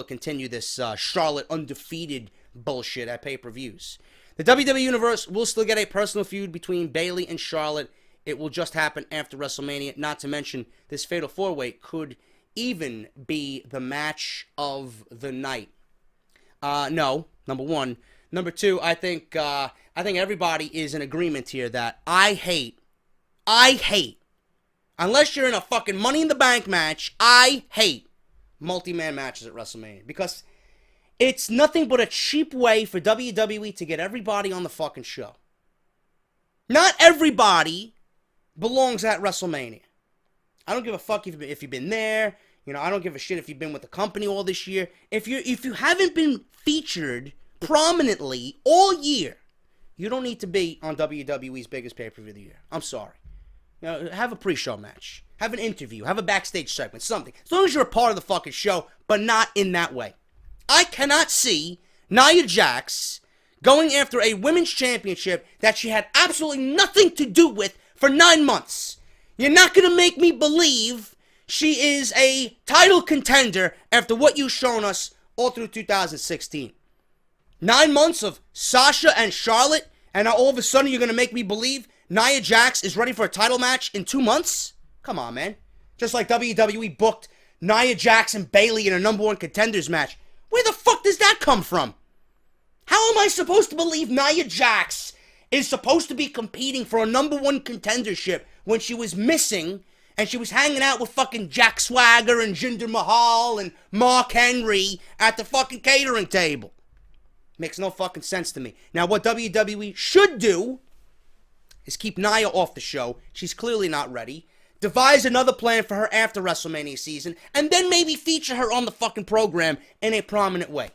continue this Charlotte undefeated bullshit at pay-per-views. The WWE Universe will still get a personal feud between Bayley and Charlotte. It will just happen after WrestleMania. Not to mention, this Fatal 4-Way could even be the match of the night. No, number one. Number two, I think everybody is in agreement here that I hate, unless you're in a fucking Money in the Bank match, I hate multi-man matches at WrestleMania. Because it's nothing but a cheap way for WWE to get everybody on the fucking show. Not everybody belongs at WrestleMania. I don't give a fuck if you've been there. I don't give a shit if you've been with the company all this year. If you haven't been featured prominently all year, you don't need to be on WWE's biggest pay-per-view of the year. I'm sorry. Have a pre-show match. Have an interview. Have a backstage segment. Something. As long as you're a part of the fucking show, but not in that way. I cannot see Nia Jax going after a women's championship that she had absolutely nothing to do with for 9 months. You're not going to make me believe she is a title contender after what you've shown us all through 2016. 9 months of Sasha and Charlotte, and now all of a sudden you're going to make me believe Nia Jax is ready for a title match in 2 months? Come on, man. Just like WWE booked Nia Jax and Bayley in a number one contenders match. Where the fuck does that come from? How am I supposed to believe Nia Jax is supposed to be competing for a number one contendership when she was missing and she was hanging out with fucking Jack Swagger and Jinder Mahal and Mark Henry at the fucking catering table? Makes no fucking sense to me. Now, what WWE should do is keep Nia off the show. She's clearly not ready. Devise another plan for her after WrestleMania season, and then maybe feature her on the fucking program in a prominent way.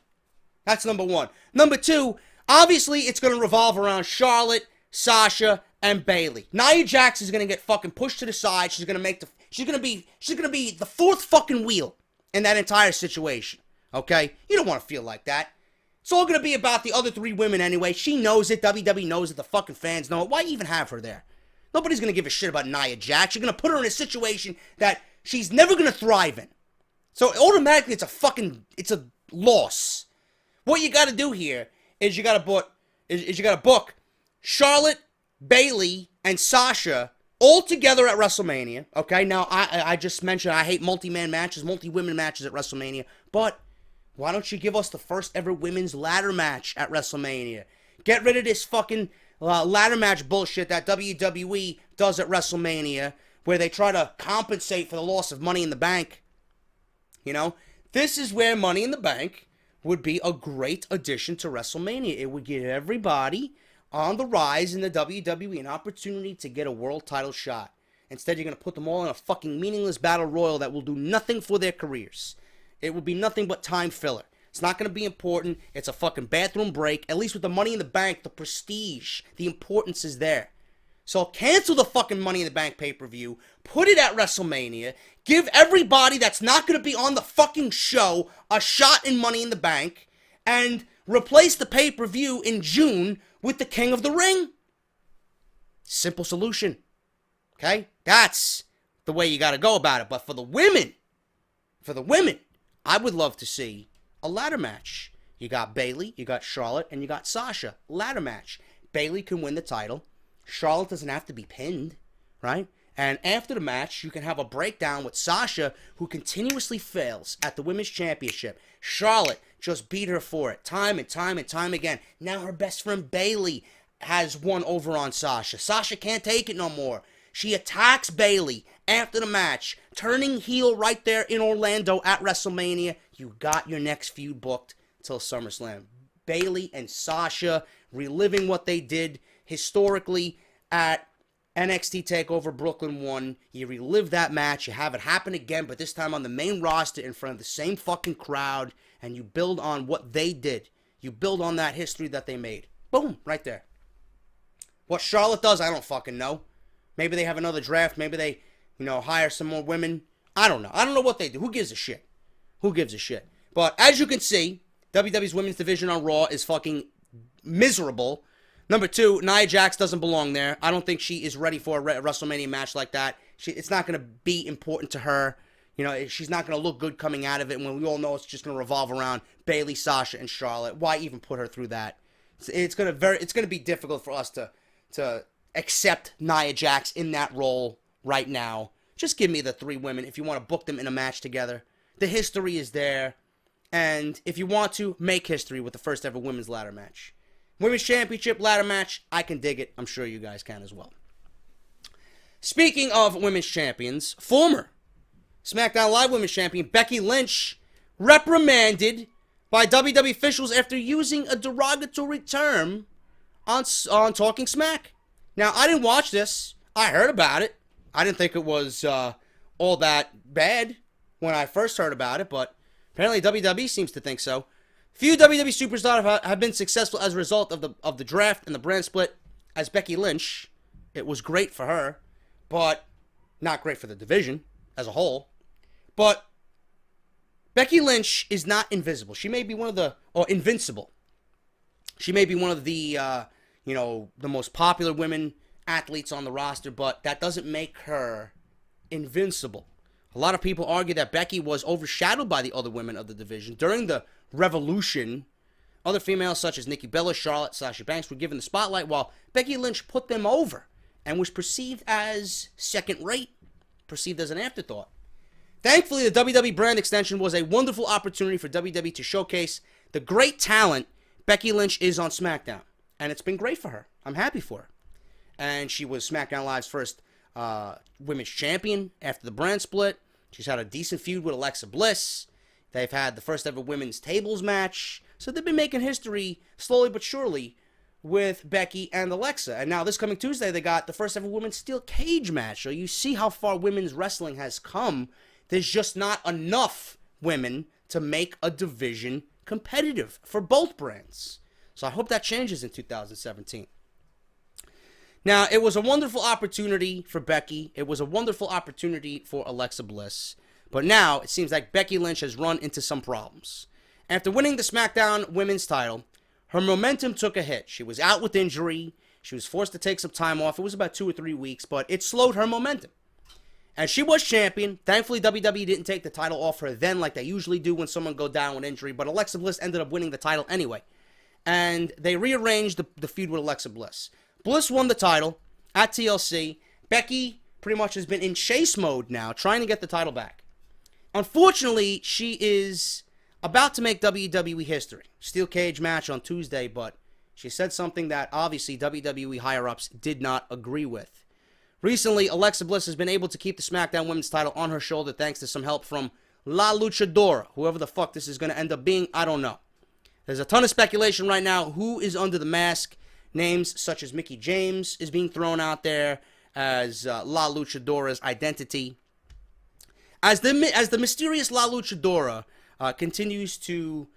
That's number one. Number two, Obviously, it's going to revolve around Charlotte, Sasha, and Bayley. Nia Jax is going to get fucking pushed to the side. She's going to be the fourth fucking wheel in that entire situation. Okay? You don't want to feel like that. It's all going to be about the other three women anyway. She knows it. WWE knows it. The fucking fans know it. Why even have her there? Nobody's going to give a shit about Nia Jax. You're going to put her in a situation that she's never going to thrive in. So automatically it's a loss. What you got to do here is you got to book Charlotte, Bayley, and Sasha all together at WrestleMania. Okay, now I just mentioned I hate multi-man matches, multi-women matches at WrestleMania, but why don't you give us the first ever women's ladder match at WrestleMania? Get rid of this fucking ladder match bullshit that WWE does at WrestleMania, where they try to compensate for the loss of Money in the Bank. You know, this is where Money in the Bank would be a great addition to WrestleMania. It would give everybody on the rise in the WWE an opportunity to get a world title shot. Instead, you're going to put them all in a fucking meaningless battle royal that will do nothing for their careers. It will be nothing but time filler. It's not going to be important. It's a fucking bathroom break. At least with the Money in the Bank, the prestige, the importance is there. So cancel the fucking Money in the Bank pay-per-view. Put it at WrestleMania. Give everybody that's not going to be on the fucking show a shot in Money in the Bank. And replace the pay-per-view in June with the King of the Ring. Simple solution. Okay? That's the way you got to go about it. But for the women, I would love to see a ladder match. You got Bayley, you got Charlotte, and you got Sasha. Ladder match. Bayley can win the title. Charlotte doesn't have to be pinned, right? And after the match, you can have a breakdown with Sasha, who continuously fails at the Women's Championship. Charlotte just beat her for it time and time and time again. Now her best friend Bayley has won over on Sasha. Sasha can't take it no more. She attacks Bayley after the match, turning heel right there in Orlando at WrestleMania. You got your next feud booked till SummerSlam. Bayley and Sasha reliving what they did historically at NXT TakeOver Brooklyn 1. You relive that match. You have it happen again, but this time on the main roster in front of the same fucking crowd, and you build on what they did. You build on that history that they made. Boom, right there. What Charlotte does, I don't fucking know. Maybe they have another draft. Maybe they, hire some more women. I don't know. I don't know what they do. Who gives a shit? Who gives a shit? But as you can see, WWE's women's division on Raw is fucking miserable. Number 2, Nia Jax doesn't belong there. I don't think she is ready for a WrestleMania match like that. It's not going to be important to her. She's not going to look good coming out of it when we all know it's just going to revolve around Bayley, Sasha, and Charlotte. Why even put her through that? It's going to be difficult for us to accept Nia Jax in that role right now. Just give me the 3 women if you want to book them in a match together. The history is there. And if you want to, make history with the first ever women's ladder match. Women's Championship ladder match, I can dig it. I'm sure you guys can as well. Speaking of women's champions, former SmackDown Live Women's Champion Becky Lynch reprimanded by WWE officials after using a derogatory term on Talking Smack. Now, I didn't watch this. I heard about it. I didn't think it was all that bad when I first heard about it, but apparently WWE seems to think so. Few WWE superstars have been successful as a result of the draft and the brand split. As Becky Lynch, it was great for her, but not great for the division as a whole. But Becky Lynch is not invisible. She may be invincible. She may be one of the the most popular women athletes on the roster, but that doesn't make her invincible. A lot of people argue that Becky was overshadowed by the other women of the division. During the Revolution, other females such as Nikki Bella, Charlotte, Sasha Banks were given the spotlight, while Becky Lynch put them over and was perceived as second-rate, perceived as an afterthought. Thankfully, the WWE brand extension was a wonderful opportunity for WWE to showcase the great talent Becky Lynch is on SmackDown. And it's been great for her. I'm happy for her. And she was SmackDown Live's first women's champion after the brand split. She's had a decent feud with Alexa Bliss. They've had the first ever women's tables match. So they've been making history slowly but surely with Becky and Alexa. And now this coming Tuesday, they got the first ever women's steel cage match. So you see how far women's wrestling has come. There's just not enough women to make a division competitive for both brands. So I hope that changes in 2017. Now, it was a wonderful opportunity for Becky. It was a wonderful opportunity for Alexa Bliss. But now, it seems like Becky Lynch has run into some problems. After winning the SmackDown Women's title, her momentum took a hit. She was out with injury. She was forced to take some time off. It was about 2 or 3 weeks, but it slowed her momentum. And she was champion. Thankfully, WWE didn't take the title off her then like they usually do when someone go down with injury. But Alexa Bliss ended up winning the title anyway. And they rearranged the feud with Alexa Bliss. Bliss won the title at TLC. Becky pretty much has been in chase mode now, trying to get the title back. Unfortunately, she is about to make WWE history. Steel cage match on Tuesday, but she said something that obviously WWE higher-ups did not agree with. Recently, Alexa Bliss has been able to keep the SmackDown Women's title on her shoulder thanks to some help from La Luchadora. Whoever the fuck this is going to end up being, I don't know. There's a ton of speculation right now who is under the mask. Names such as Mickie James is being thrown out there as La Luchadora's identity. As the mysterious La Luchadora continues to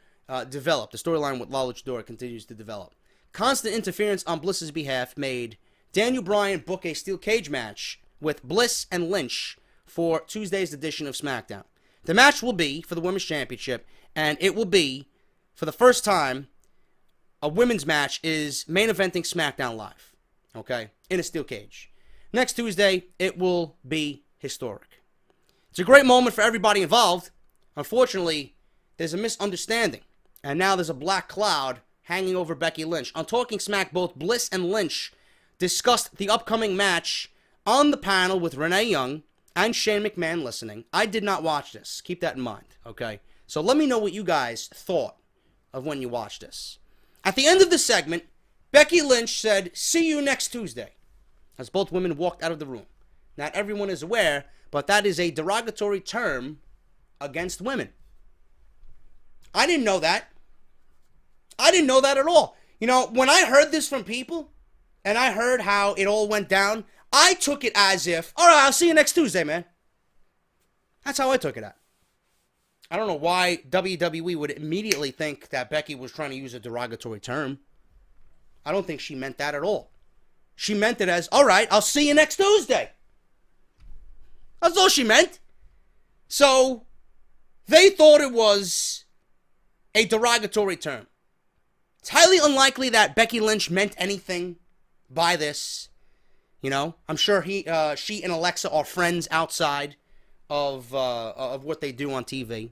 develop, the storyline with La Luchadora continues to develop. Constant interference on Bliss's behalf made Daniel Bryan book a steel cage match with Bliss and Lynch for Tuesday's edition of SmackDown. The match will be for the Women's Championship, and it will be, for the first time, a women's match is main eventing SmackDown Live, okay, in a steel cage. Next Tuesday, it will be historic. It's a great moment for everybody involved. Unfortunately, there's a misunderstanding, and now there's a black cloud hanging over Becky Lynch. On Talking Smack, both Bliss and Lynch discussed the upcoming match on the panel with Renee Young and Shane McMahon listening. I did not watch this. Keep that in mind, okay? So let me know what you guys thought of when you watched this. At the end of the segment, Becky Lynch said, "See you next Tuesday," as both women walked out of the room. Not everyone is aware, but that is a derogatory term against women. I didn't know that. I didn't know that at all. You know, when I heard this from people, and I heard how it all went down, I took it as if, all right, I'll see you next Tuesday, man. That's how I took it at. I don't know why WWE would immediately think that Becky was trying to use a derogatory term. I don't think she meant that at all. She meant it as, all right, I'll see you next Tuesday. That's all she meant. So, they thought it was a derogatory term. It's highly unlikely that Becky Lynch meant anything by this. You know, I'm sure she and Alexa are friends outside of what they do on TV.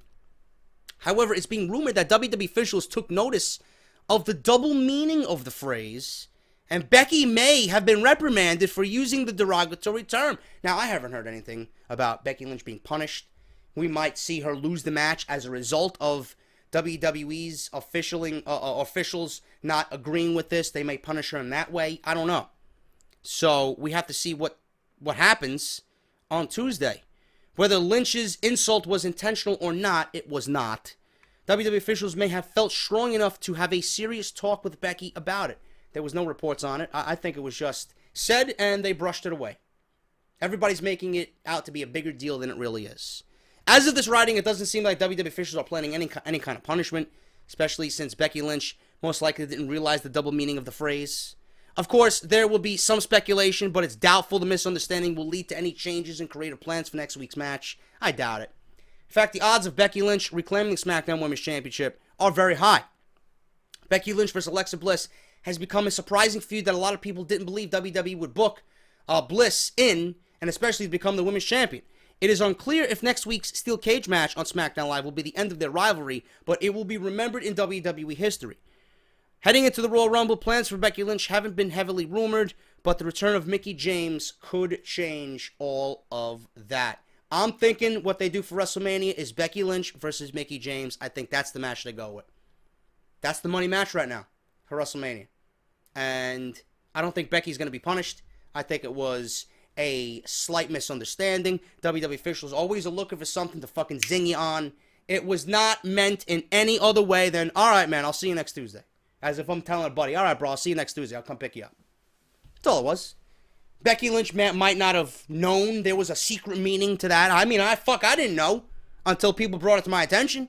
However, it's being rumored that WWE officials took notice of the double meaning of the phrase, and Becky may have been reprimanded for using the derogatory term. Now, I haven't heard anything about Becky Lynch being punished. We might see her lose the match as a result of WWE's officials not agreeing with this. They may punish her in that way. I don't know. So we have to see what happens on Tuesday. Whether Lynch's insult was intentional or not, it was not. WWE officials may have felt strong enough to have a serious talk with Becky about it. There was no reports on it. I think it was just said and they brushed it away. Everybody's making it out to be a bigger deal than it really is. As of this writing, it doesn't seem like WWE officials are planning any kind of punishment, especially since Becky Lynch most likely didn't realize the double meaning of the phrase. Of course, there will be some speculation, but it's doubtful the misunderstanding will lead to any changes in creative plans for next week's match. I doubt it. In fact, the odds of Becky Lynch reclaiming the SmackDown Women's Championship are very high. Becky Lynch versus Alexa Bliss has become a surprising feud that a lot of people didn't believe WWE would book Bliss in, and especially become the Women's Champion. It is unclear if next week's steel cage match on SmackDown Live will be the end of their rivalry, but it will be remembered in WWE history. Heading into the Royal Rumble, plans for Becky Lynch haven't been heavily rumored, but the return of Mickie James could change all of that. I'm thinking what they do for WrestleMania is Becky Lynch versus Mickie James. I think that's the match they go with. That's the money match right now for WrestleMania. And I don't think Becky's going to be punished. I think it was a slight misunderstanding. WWE officials always are looking for something to fucking zing you on. It was not meant in any other way than, all right, man, I'll see you next Tuesday. As if I'm telling a buddy, all right, bro, I'll see you next Tuesday. I'll come pick you up. That's all it was. Becky Lynch might not have known there was a secret meaning to that. I mean, I didn't know until people brought it to my attention.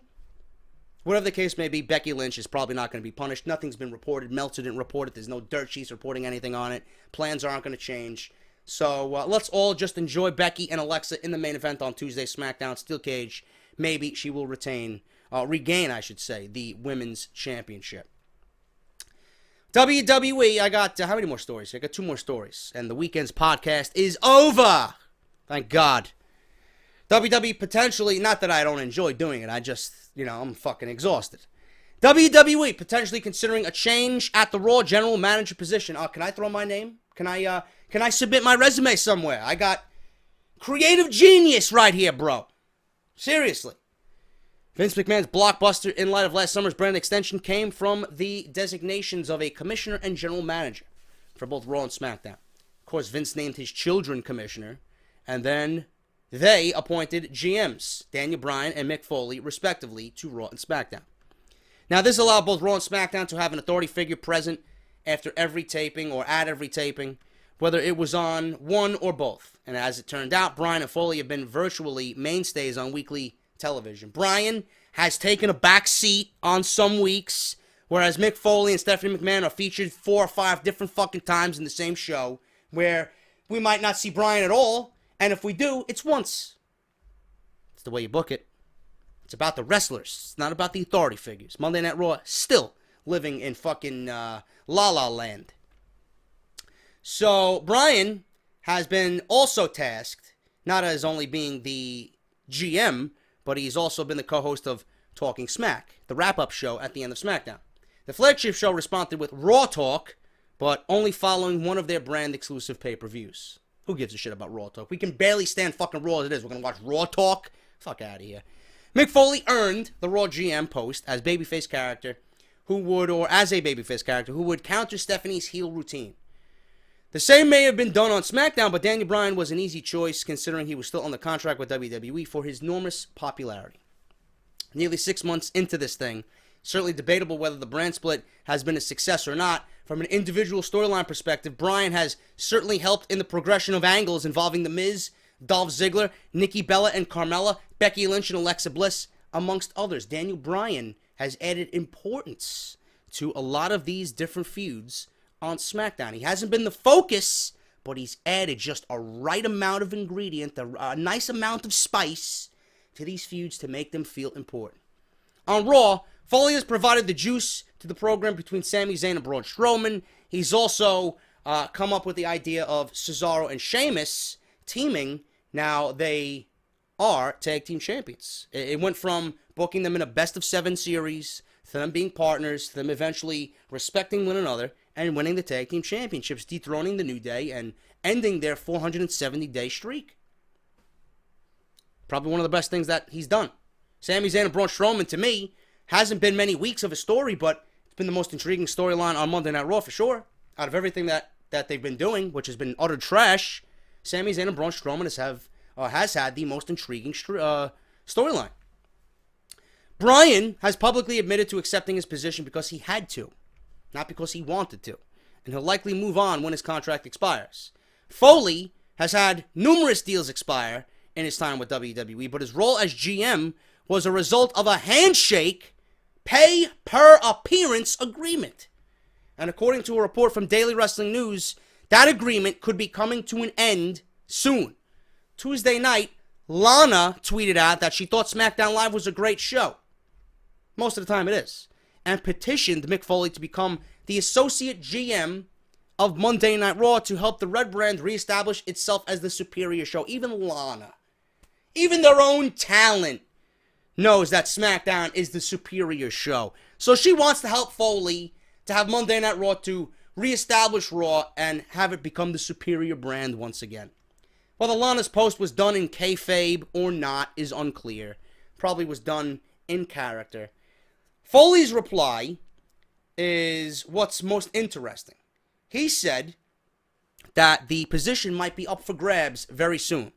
Whatever the case may be, Becky Lynch is probably not going to be punished. Nothing's been reported. Meltzer didn't report it. There's no dirt sheets reporting anything on it. Plans aren't going to change. So let's all just enjoy Becky and Alexa in the main event on Tuesday SmackDown. Steel cage. Maybe she will regain, the women's championship. WWE, I got, how many more stories? I got 2 more stories. And the weekend's podcast is over. Thank God. WWE potentially, not that I don't enjoy doing it, I just, I'm fucking exhausted. WWE potentially considering a change at the Raw general manager position. Can I throw my name? Can I submit my resume somewhere? I got creative genius right here, bro. Seriously. Vince McMahon's blockbuster in light of last summer's brand extension came from the designations of a commissioner and general manager for both Raw and SmackDown. Of course, Vince named his children commissioner, and then they appointed GMs, Daniel Bryan and Mick Foley, respectively, to Raw and SmackDown. Now, this allowed both Raw and SmackDown to have an authority figure present after every taping or at every taping, whether it was on one or both. And as it turned out, Bryan and Foley have been virtually mainstays on weekly television. Bryan has taken a back seat on some weeks, whereas Mick Foley and Stephanie McMahon are featured 4 or 5 different fucking times in the same show, where we might not see Bryan at all, and if we do, it's once. It's the way you book it. It's about the wrestlers. It's not about the authority figures. Monday Night Raw still living in fucking La La Land. So Bryan has been also tasked, not as only being the GM, but he's also been the co-host of Talking Smack, the wrap-up show at the end of SmackDown. The flagship show responded with Raw Talk, but only following one of their brand-exclusive pay-per-views. Who gives a shit about Raw Talk? We can barely stand fucking Raw as it is. We're going to watch Raw Talk? Fuck out of here. Mick Foley earned the Raw GM post as babyface character who would counter Stephanie's heel routine. The same may have been done on SmackDown, but Daniel Bryan was an easy choice considering he was still under contract with WWE for his enormous popularity. Nearly 6 months into this thing, certainly debatable whether the brand split has been a success or not. From an individual storyline perspective, Bryan has certainly helped in the progression of angles involving The Miz, Dolph Ziggler, Nikki Bella and Carmella, Becky Lynch and Alexa Bliss, amongst others. Daniel Bryan has added importance to a lot of these different feuds on SmackDown. He hasn't been the focus, but he's added just a right amount of ingredient, a nice amount of spice to these feuds to make them feel important. On Raw, Foley has provided the juice to the program between Sami Zayn and Braun Strowman. He's also come up with the idea of Cesaro and Sheamus teaming. Now they are tag team champions. It went from booking them in a best-of-7 series to them being partners, to them eventually respecting one another and winning the tag team championships, dethroning the New Day and ending their 470-day streak. Probably one of the best things that he's done. Sami Zayn and Braun Strowman, to me, hasn't been many weeks of a story, but it's been the most intriguing storyline on Monday Night Raw for sure. Out of everything that they've been doing, which has been utter trash, Sami Zayn and Braun Strowman has had the most intriguing storyline. Bryan has publicly admitted to accepting his position because he had to, not because he wanted to, and he'll likely move on when his contract expires. Foley has had numerous deals expire in his time with WWE, but his role as GM was a result of a handshake pay per appearance agreement. And according to a report from Daily Wrestling News, that agreement could be coming to an end soon. Tuesday night, Lana tweeted out that she thought SmackDown Live was a great show. Most of the time it is. And petitioned Mick Foley to become the associate GM of Monday Night Raw to help the Red Brand reestablish itself as the superior show. Even Lana, even their own talent, knows that SmackDown is the superior show. So she wants to help Foley to have Monday Night Raw to reestablish Raw and have it become the superior brand once again. Whether Lana's post was done in kayfabe or not is unclear. Probably was done in character. Foley's reply is what's most interesting. He said that the position might be up for grabs very soon.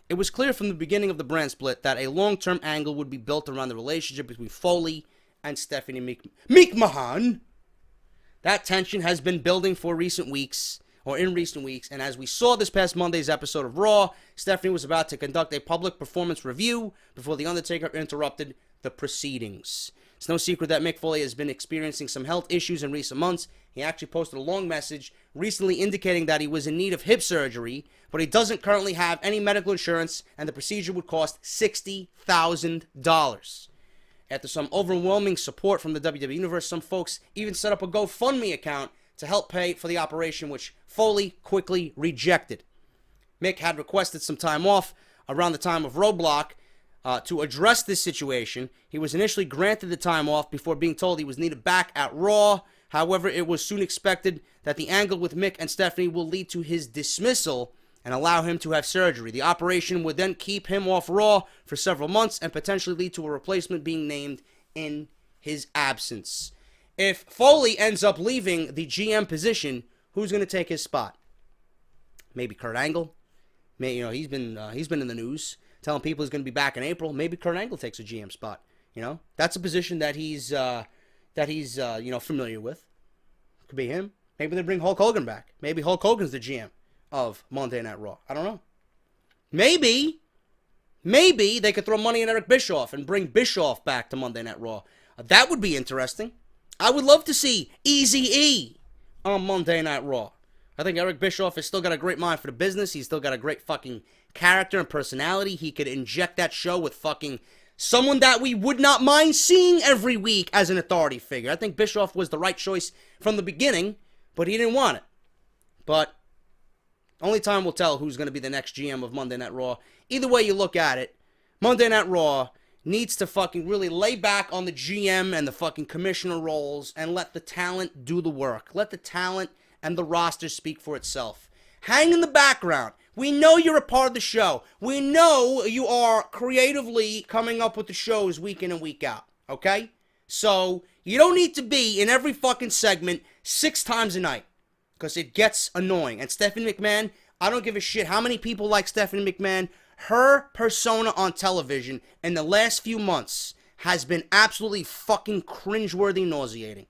It was clear from the beginning of the brand split that a long-term angle would be built around the relationship between Foley and Stephanie McMahon. That tension has been building in recent weeks, and as we saw this past Monday's episode of Raw, Stephanie was about to conduct a public performance review before The Undertaker interrupted the proceedings. It's no secret that Mick Foley has been experiencing some health issues in recent months. He actually posted a long message recently indicating that he was in need of hip surgery, but he doesn't currently have any medical insurance, and the procedure would cost $60,000. After some overwhelming support from the WWE Universe, some folks even set up a GoFundMe account to help pay for the operation, which Foley quickly rejected. Mick had requested some time off around the time of Roadblock to address this situation. He was initially granted the time off before being told he was needed back at Raw. However, it was soon expected that the angle with Mick and Stephanie will lead to his dismissal and allow him to have surgery. The operation would then keep him off Raw for several months and potentially lead to a replacement being named in his absence. If Foley ends up leaving the GM position, who's going to take his spot? Maybe Kurt Angle. Maybe, he's been in the news telling people he's going to be back in April. Maybe Kurt Angle takes a GM spot. That's a position that he's familiar with. Could be him. Maybe they bring Hulk Hogan back. Maybe Hulk Hogan's the GM of Monday Night Raw. I don't know. Maybe they could throw money in Eric Bischoff and bring Bischoff back to Monday Night Raw. That would be interesting. I would love to see Eazy-E on Monday Night Raw. I think Eric Bischoff has still got a great mind for the business. He's still got a great fucking character and personality. He could inject that show with fucking someone that we would not mind seeing every week as an authority figure. I think Bischoff was the right choice from the beginning, but he didn't want it. But only time will tell who's going to be the next GM of Monday Night Raw. Either way you look at it, Monday Night Raw needs to fucking really lay back on the GM and the fucking commissioner roles and let the talent do the work. Let the talent and the roster speak for itself. Hang in the background. We know you're a part of the show. We know you are creatively coming up with the shows week in and week out. Okay? So, you don't need to be in every fucking segment 6 times a night. Because it gets annoying. And Stephanie McMahon, I don't give a shit how many people like Stephanie McMahon. Her persona on television in the last few months has been absolutely fucking cringeworthy, nauseating.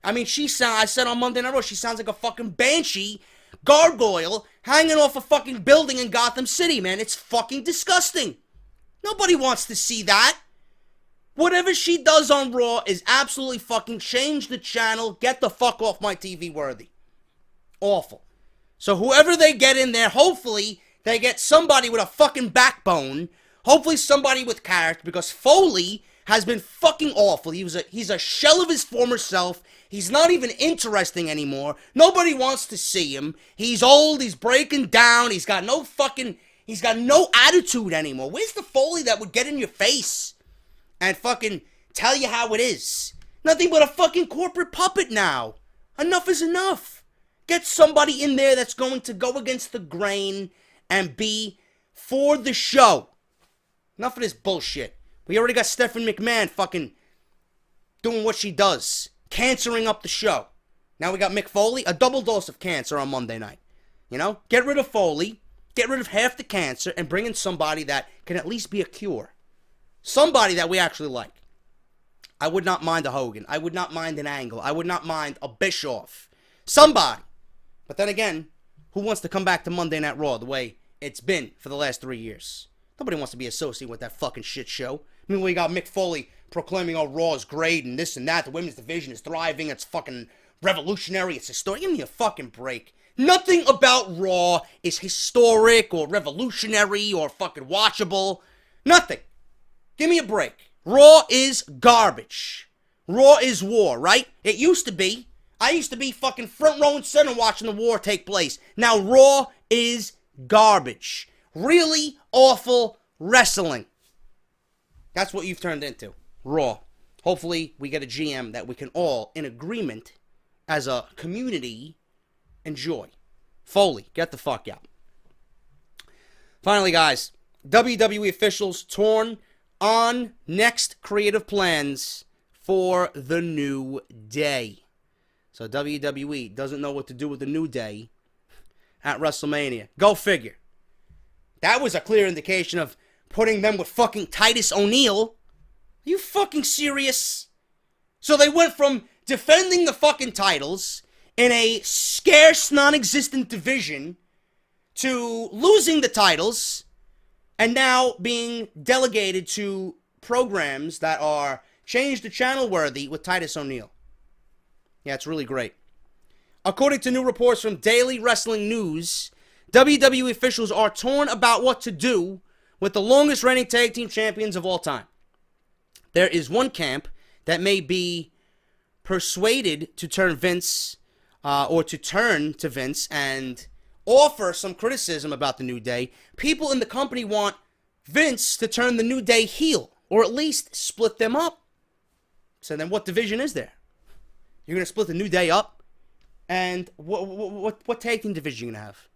I mean, I said on Monday Night Raw, she sounds like a fucking banshee gargoyle hanging off a fucking building in Gotham City, man. It's fucking disgusting. Nobody wants to see that. Whatever she does on Raw is absolutely fucking change the channel, get the fuck off my TV worthy. Awful. So whoever they get in there, hopefully they get somebody with a fucking backbone. Hopefully somebody with character, because Foley has been fucking awful. He's a shell of his former self. He's not even interesting anymore. Nobody wants to see him. He's old. He's breaking down. He's got no attitude anymore. Where's the Foley that would get in your face and fucking tell you how it is? Nothing but a fucking corporate puppet now. Enough is enough. Get somebody in there that's going to go against the grain and be for the show. Enough of this bullshit. We already got Stephanie McMahon fucking doing what she does. Cancering up the show. Now we got Mick Foley, a double dose of cancer on Monday night. Get rid of Foley, get rid of half the cancer, and bring in somebody that can at least be a cure. Somebody that we actually like. I would not mind a Hogan. I would not mind an Angle. I would not mind a Bischoff. Somebody. But then again, who wants to come back to Monday Night Raw the way it's been for the last 3 years? Nobody wants to be associated with that fucking shit show. I mean, we got Mick Foley proclaiming, Raw is great and this and that. The women's division is thriving. It's fucking revolutionary. It's historic. Give me a fucking break. Nothing about Raw is historic or revolutionary or fucking watchable. Nothing. Give me a break. Raw is garbage. Raw is war, right? It used to be. I used to be fucking front row and center watching the war take place. Now Raw is garbage. Really awful wrestling. That's what you've turned into. Raw. Hopefully we get a GM that we can all, in agreement, as a community, enjoy. Foley, get the fuck out. Finally, guys, WWE officials torn on next creative plans for the New Day. So WWE doesn't know what to do with the New Day at WrestleMania. Go figure. That was a clear indication of putting them with fucking Titus O'Neil. Are you fucking serious? So they went from defending the fucking titles in a scarce, non-existent division to losing the titles and now being delegated to programs that are change the channel worthy with Titus O'Neil. Yeah, it's really great. According to new reports from Daily Wrestling News, WWE officials are torn about what to do with the longest reigning tag team champions of all time. There is one camp that may be persuaded to turn Vince, or to turn to Vince and offer some criticism about the New Day. People in the company want Vince to turn the New Day heel, or at least split them up. So then what division is there? You're going to split the New Day up? And what tag team division are you going to have?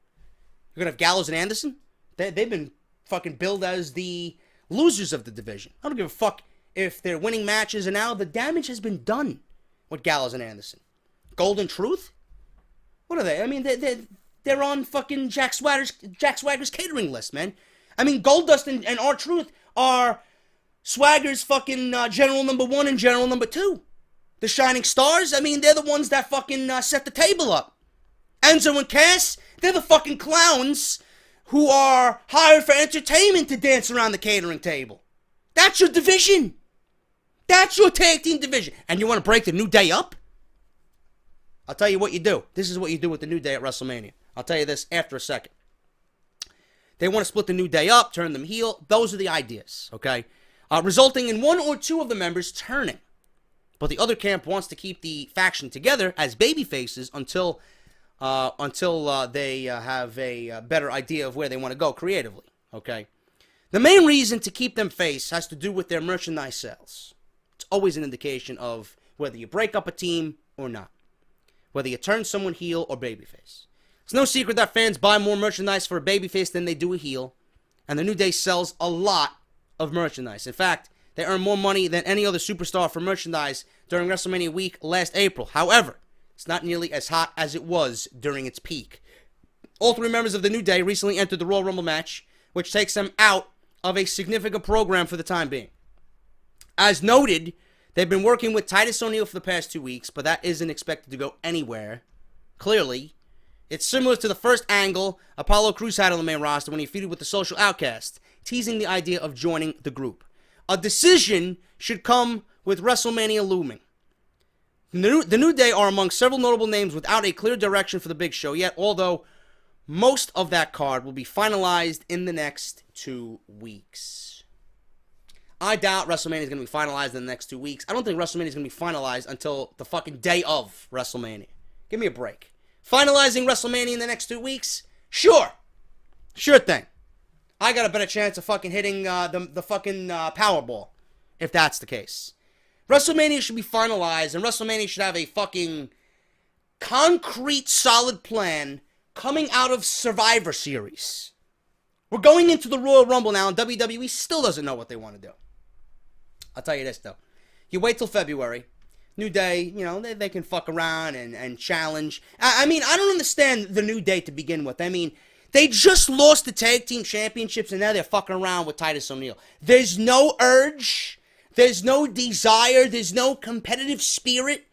You're going to have Gallows and Anderson? They've been fucking billed as the losers of the division. I don't give a fuck if they're winning matches, and now the damage has been done with Gallows and Anderson. Golden Truth? What are they? I mean, they're on fucking Jack Swagger's catering list, man. I mean, Goldust and R-Truth are Swagger's fucking general number 1 and general number 2. The Shining Stars, I mean, they're the ones that fucking set the table up. Enzo and Cass, they're the fucking clowns who are hired for entertainment to dance around the catering table. That's your division. That's your tag team division. And you want to break the New Day up? I'll tell you what you do. This is what you do with the New Day at WrestleMania. I'll tell you this after a second. They want to split the New Day up, turn them heel. Those are the ideas, okay? Resulting in one or two of the members turning. But the other camp wants to keep the faction together as babyfaces until they have a better idea of where they want to go creatively, okay? The main reason to keep them face has to do with their merchandise sales. It's always an indication of whether you break up a team or not. Whether you turn someone heel or babyface. It's no secret that fans buy more merchandise for a babyface than they do a heel. And the New Day sells a lot of merchandise. In fact, they earn more money than any other superstar for merchandise during WrestleMania week last April. However, it's not nearly as hot as it was during its peak. All three members of the New Day recently entered the Royal Rumble match, which takes them out of a significant program for the time being. As noted, they've been working with Titus O'Neil for the past 2 weeks, but that isn't expected to go anywhere. Clearly, it's similar to the first angle Apollo Crews had on the main roster when he feuded with the Social Outcast, teasing the idea of joining the group. A decision should come with WrestleMania looming. The New Day are among several notable names without a clear direction for the big show yet, although most of that card will be finalized in the next 2 weeks. I doubt WrestleMania is going to be finalized in the next 2 weeks. I don't think WrestleMania is going to be finalized until the fucking day of WrestleMania. Give me a break. Finalizing WrestleMania in the next 2 weeks? Sure. Sure thing. I got a better chance of fucking hitting the fucking Powerball, if that's the case. WrestleMania should be finalized, and WrestleMania should have a fucking concrete, solid plan coming out of Survivor Series. We're going into the Royal Rumble now, and WWE still doesn't know what they want to do. I'll tell you this, though. You wait till February. New Day, you know, they can fuck around and challenge. I mean, I don't understand the New Day to begin with. I mean, they just lost the tag team championships, and now they're fucking around with Titus O'Neil. There's no urge. There's no desire. There's no competitive spirit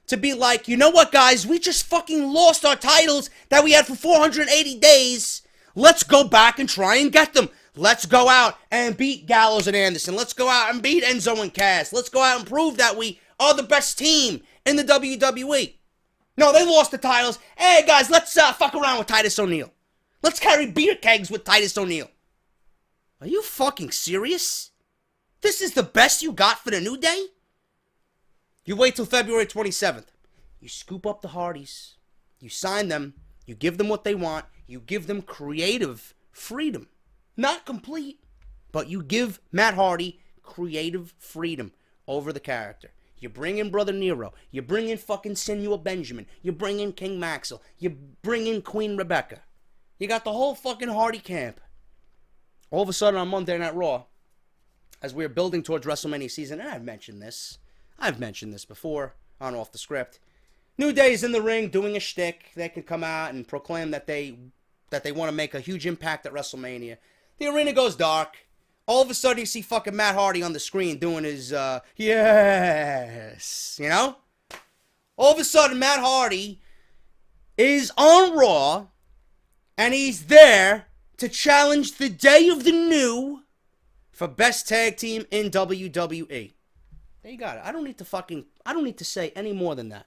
to be like, you know what, guys? We just fucking lost our titles that we had for 480 days. Let's go back and try and get them. Let's go out and beat Gallows and Anderson. Let's go out and beat Enzo and Cass. Let's go out and prove that we are the best team in the WWE. No, they lost the titles. Hey, guys, let's fuck around with Titus O'Neil. Let's carry beer kegs with Titus O'Neil. Are you fucking serious? This is the best you got for the New Day? You wait till February 27th. You scoop up the Hardys. You sign them. You give them what they want. You give them creative freedom. Not complete, but you give Matt Hardy creative freedom over the character. You bring in Brother Nero. You bring in fucking Senor Benjamin. You bring in King Maxwell. You bring in Queen Rebecca. You got the whole fucking Hardy camp. All of a sudden on Monday Night Raw, as we are building towards WrestleMania season, and I've mentioned this before on Off the Script, New Day is in the ring doing a shtick. They can come out and proclaim that they want to make a huge impact at WrestleMania. The arena goes dark. All of a sudden, you see fucking Matt Hardy on the screen doing his, yes, you know? All of a sudden, Matt Hardy is on Raw, and he's there to challenge the Day of the New for Best Tag Team in WWE. There you got it. I don't need to say any more than that.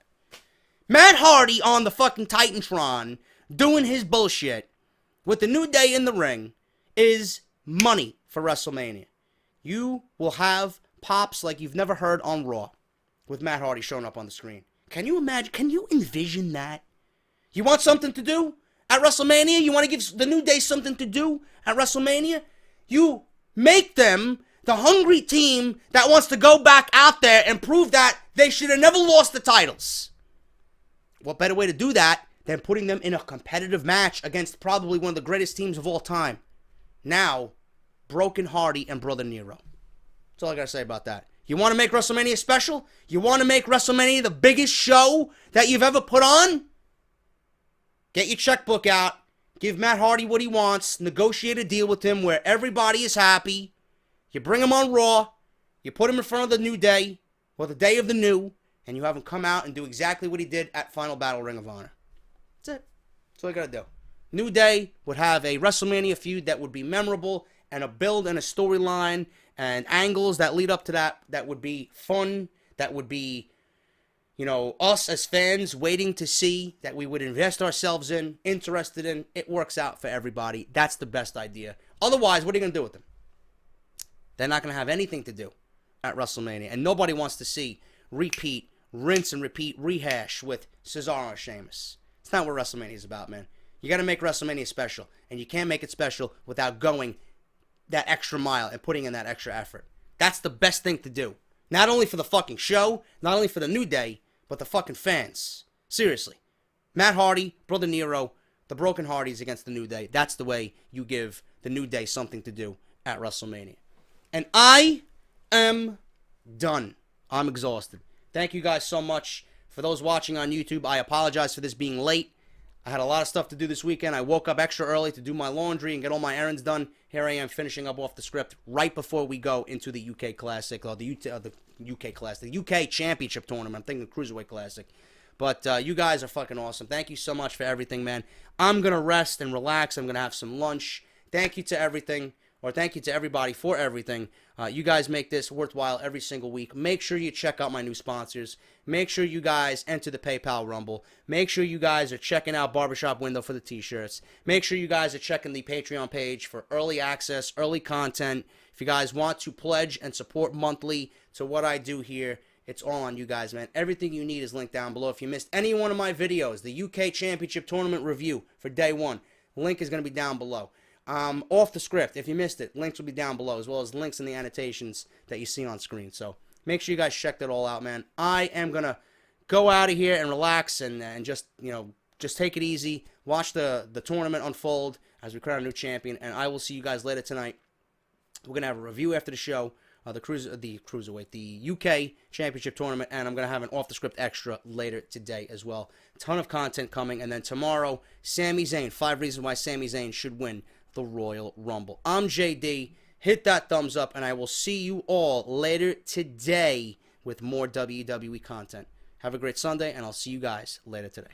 Matt Hardy on the fucking Titantron doing his bullshit with the New Day in the ring is money for WrestleMania. You will have pops like you've never heard on Raw with Matt Hardy showing up on the screen. Can you imagine? Can you envision that? You want something to do at WrestleMania? You want to give the New Day something to do at WrestleMania? You make them the hungry team that wants to go back out there and prove that they should have never lost the titles. What better way to do that than putting them in a competitive match against probably one of the greatest teams of all time? Now, Broken Hardy and Brother Nero. That's all I gotta say about that. You want to make WrestleMania special? You want to make WrestleMania the biggest show that you've ever put on? Get your checkbook out. Give Matt Hardy what he wants. Negotiate a deal with him where everybody is happy. You bring him on Raw. You put him in front of the New Day, or the Day of the New, and you have him come out and do exactly what he did at Final Battle Ring of Honor. That's it. That's all you gotta do. New Day would have a WrestleMania feud that would be memorable, and a build and a storyline and angles that lead up to that would be fun, that would be, you know, us as fans waiting to see, that we would invest ourselves in, interested in. It works out for everybody. That's the best idea. Otherwise, what are you going to do with them? They're not going to have anything to do at WrestleMania, and nobody wants to see repeat, rinse and repeat, rehash with Cesaro and Sheamus. It's not what WrestleMania is about, man. You got to make WrestleMania special, and you can't make it special without going that extra mile and putting in that extra effort. That's the best thing to do. Not only for the fucking show, not only for the New Day, but the fucking fans. Seriously. Matt Hardy, Brother Nero, the Broken Hardys against the New Day. That's the way you give the New Day something to do at WrestleMania. And I am done. I'm exhausted. Thank you guys so much. For those watching on YouTube, I apologize for this being late. I had a lot of stuff to do this weekend. I woke up extra early to do my laundry and get all my errands done. Here I am finishing up off the script right before we go into the UK Classic, or the UK Classic, the UK Championship Tournament. I'm thinking Cruiserweight Classic. But you guys are fucking awesome. Thank you so much for everything, man. I'm going to rest and relax. I'm going to have some lunch. Thank you to everything, or thank you to everybody for everything. You guys make this worthwhile every single week. Make sure you check out my new sponsors. Make sure you guys enter the PayPal Rumble. Make sure you guys are checking out Barbershop Window for the t-shirts. Make sure you guys are checking the Patreon page for early access, early content. If you guys want to pledge and support monthly to what I do here, it's all on you guys, man. Everything you need is linked down below. If you missed any one of my videos, the UK Championship Tournament review for day one, link is going to be down below. Off the script, if you missed it, links will be down below, as well as links in the annotations that you see on screen. So make sure you guys check that all out, man. I am going to go out of here and relax and just, you know, just take it easy. Watch the tournament unfold as we crown a new champion, and I will see you guys later tonight. We're going to have a review after the show, the Cruiserweight, the UK Championship Tournament, and I'm going to have an off-the-script extra later today as well. A ton of content coming, and then tomorrow, Sami Zayn, 5 reasons why Sami Zayn should win the Royal Rumble. I'm JD. Hit that thumbs up, and I will see you all later today with more WWE content. Have a great Sunday, and I'll see you guys later today.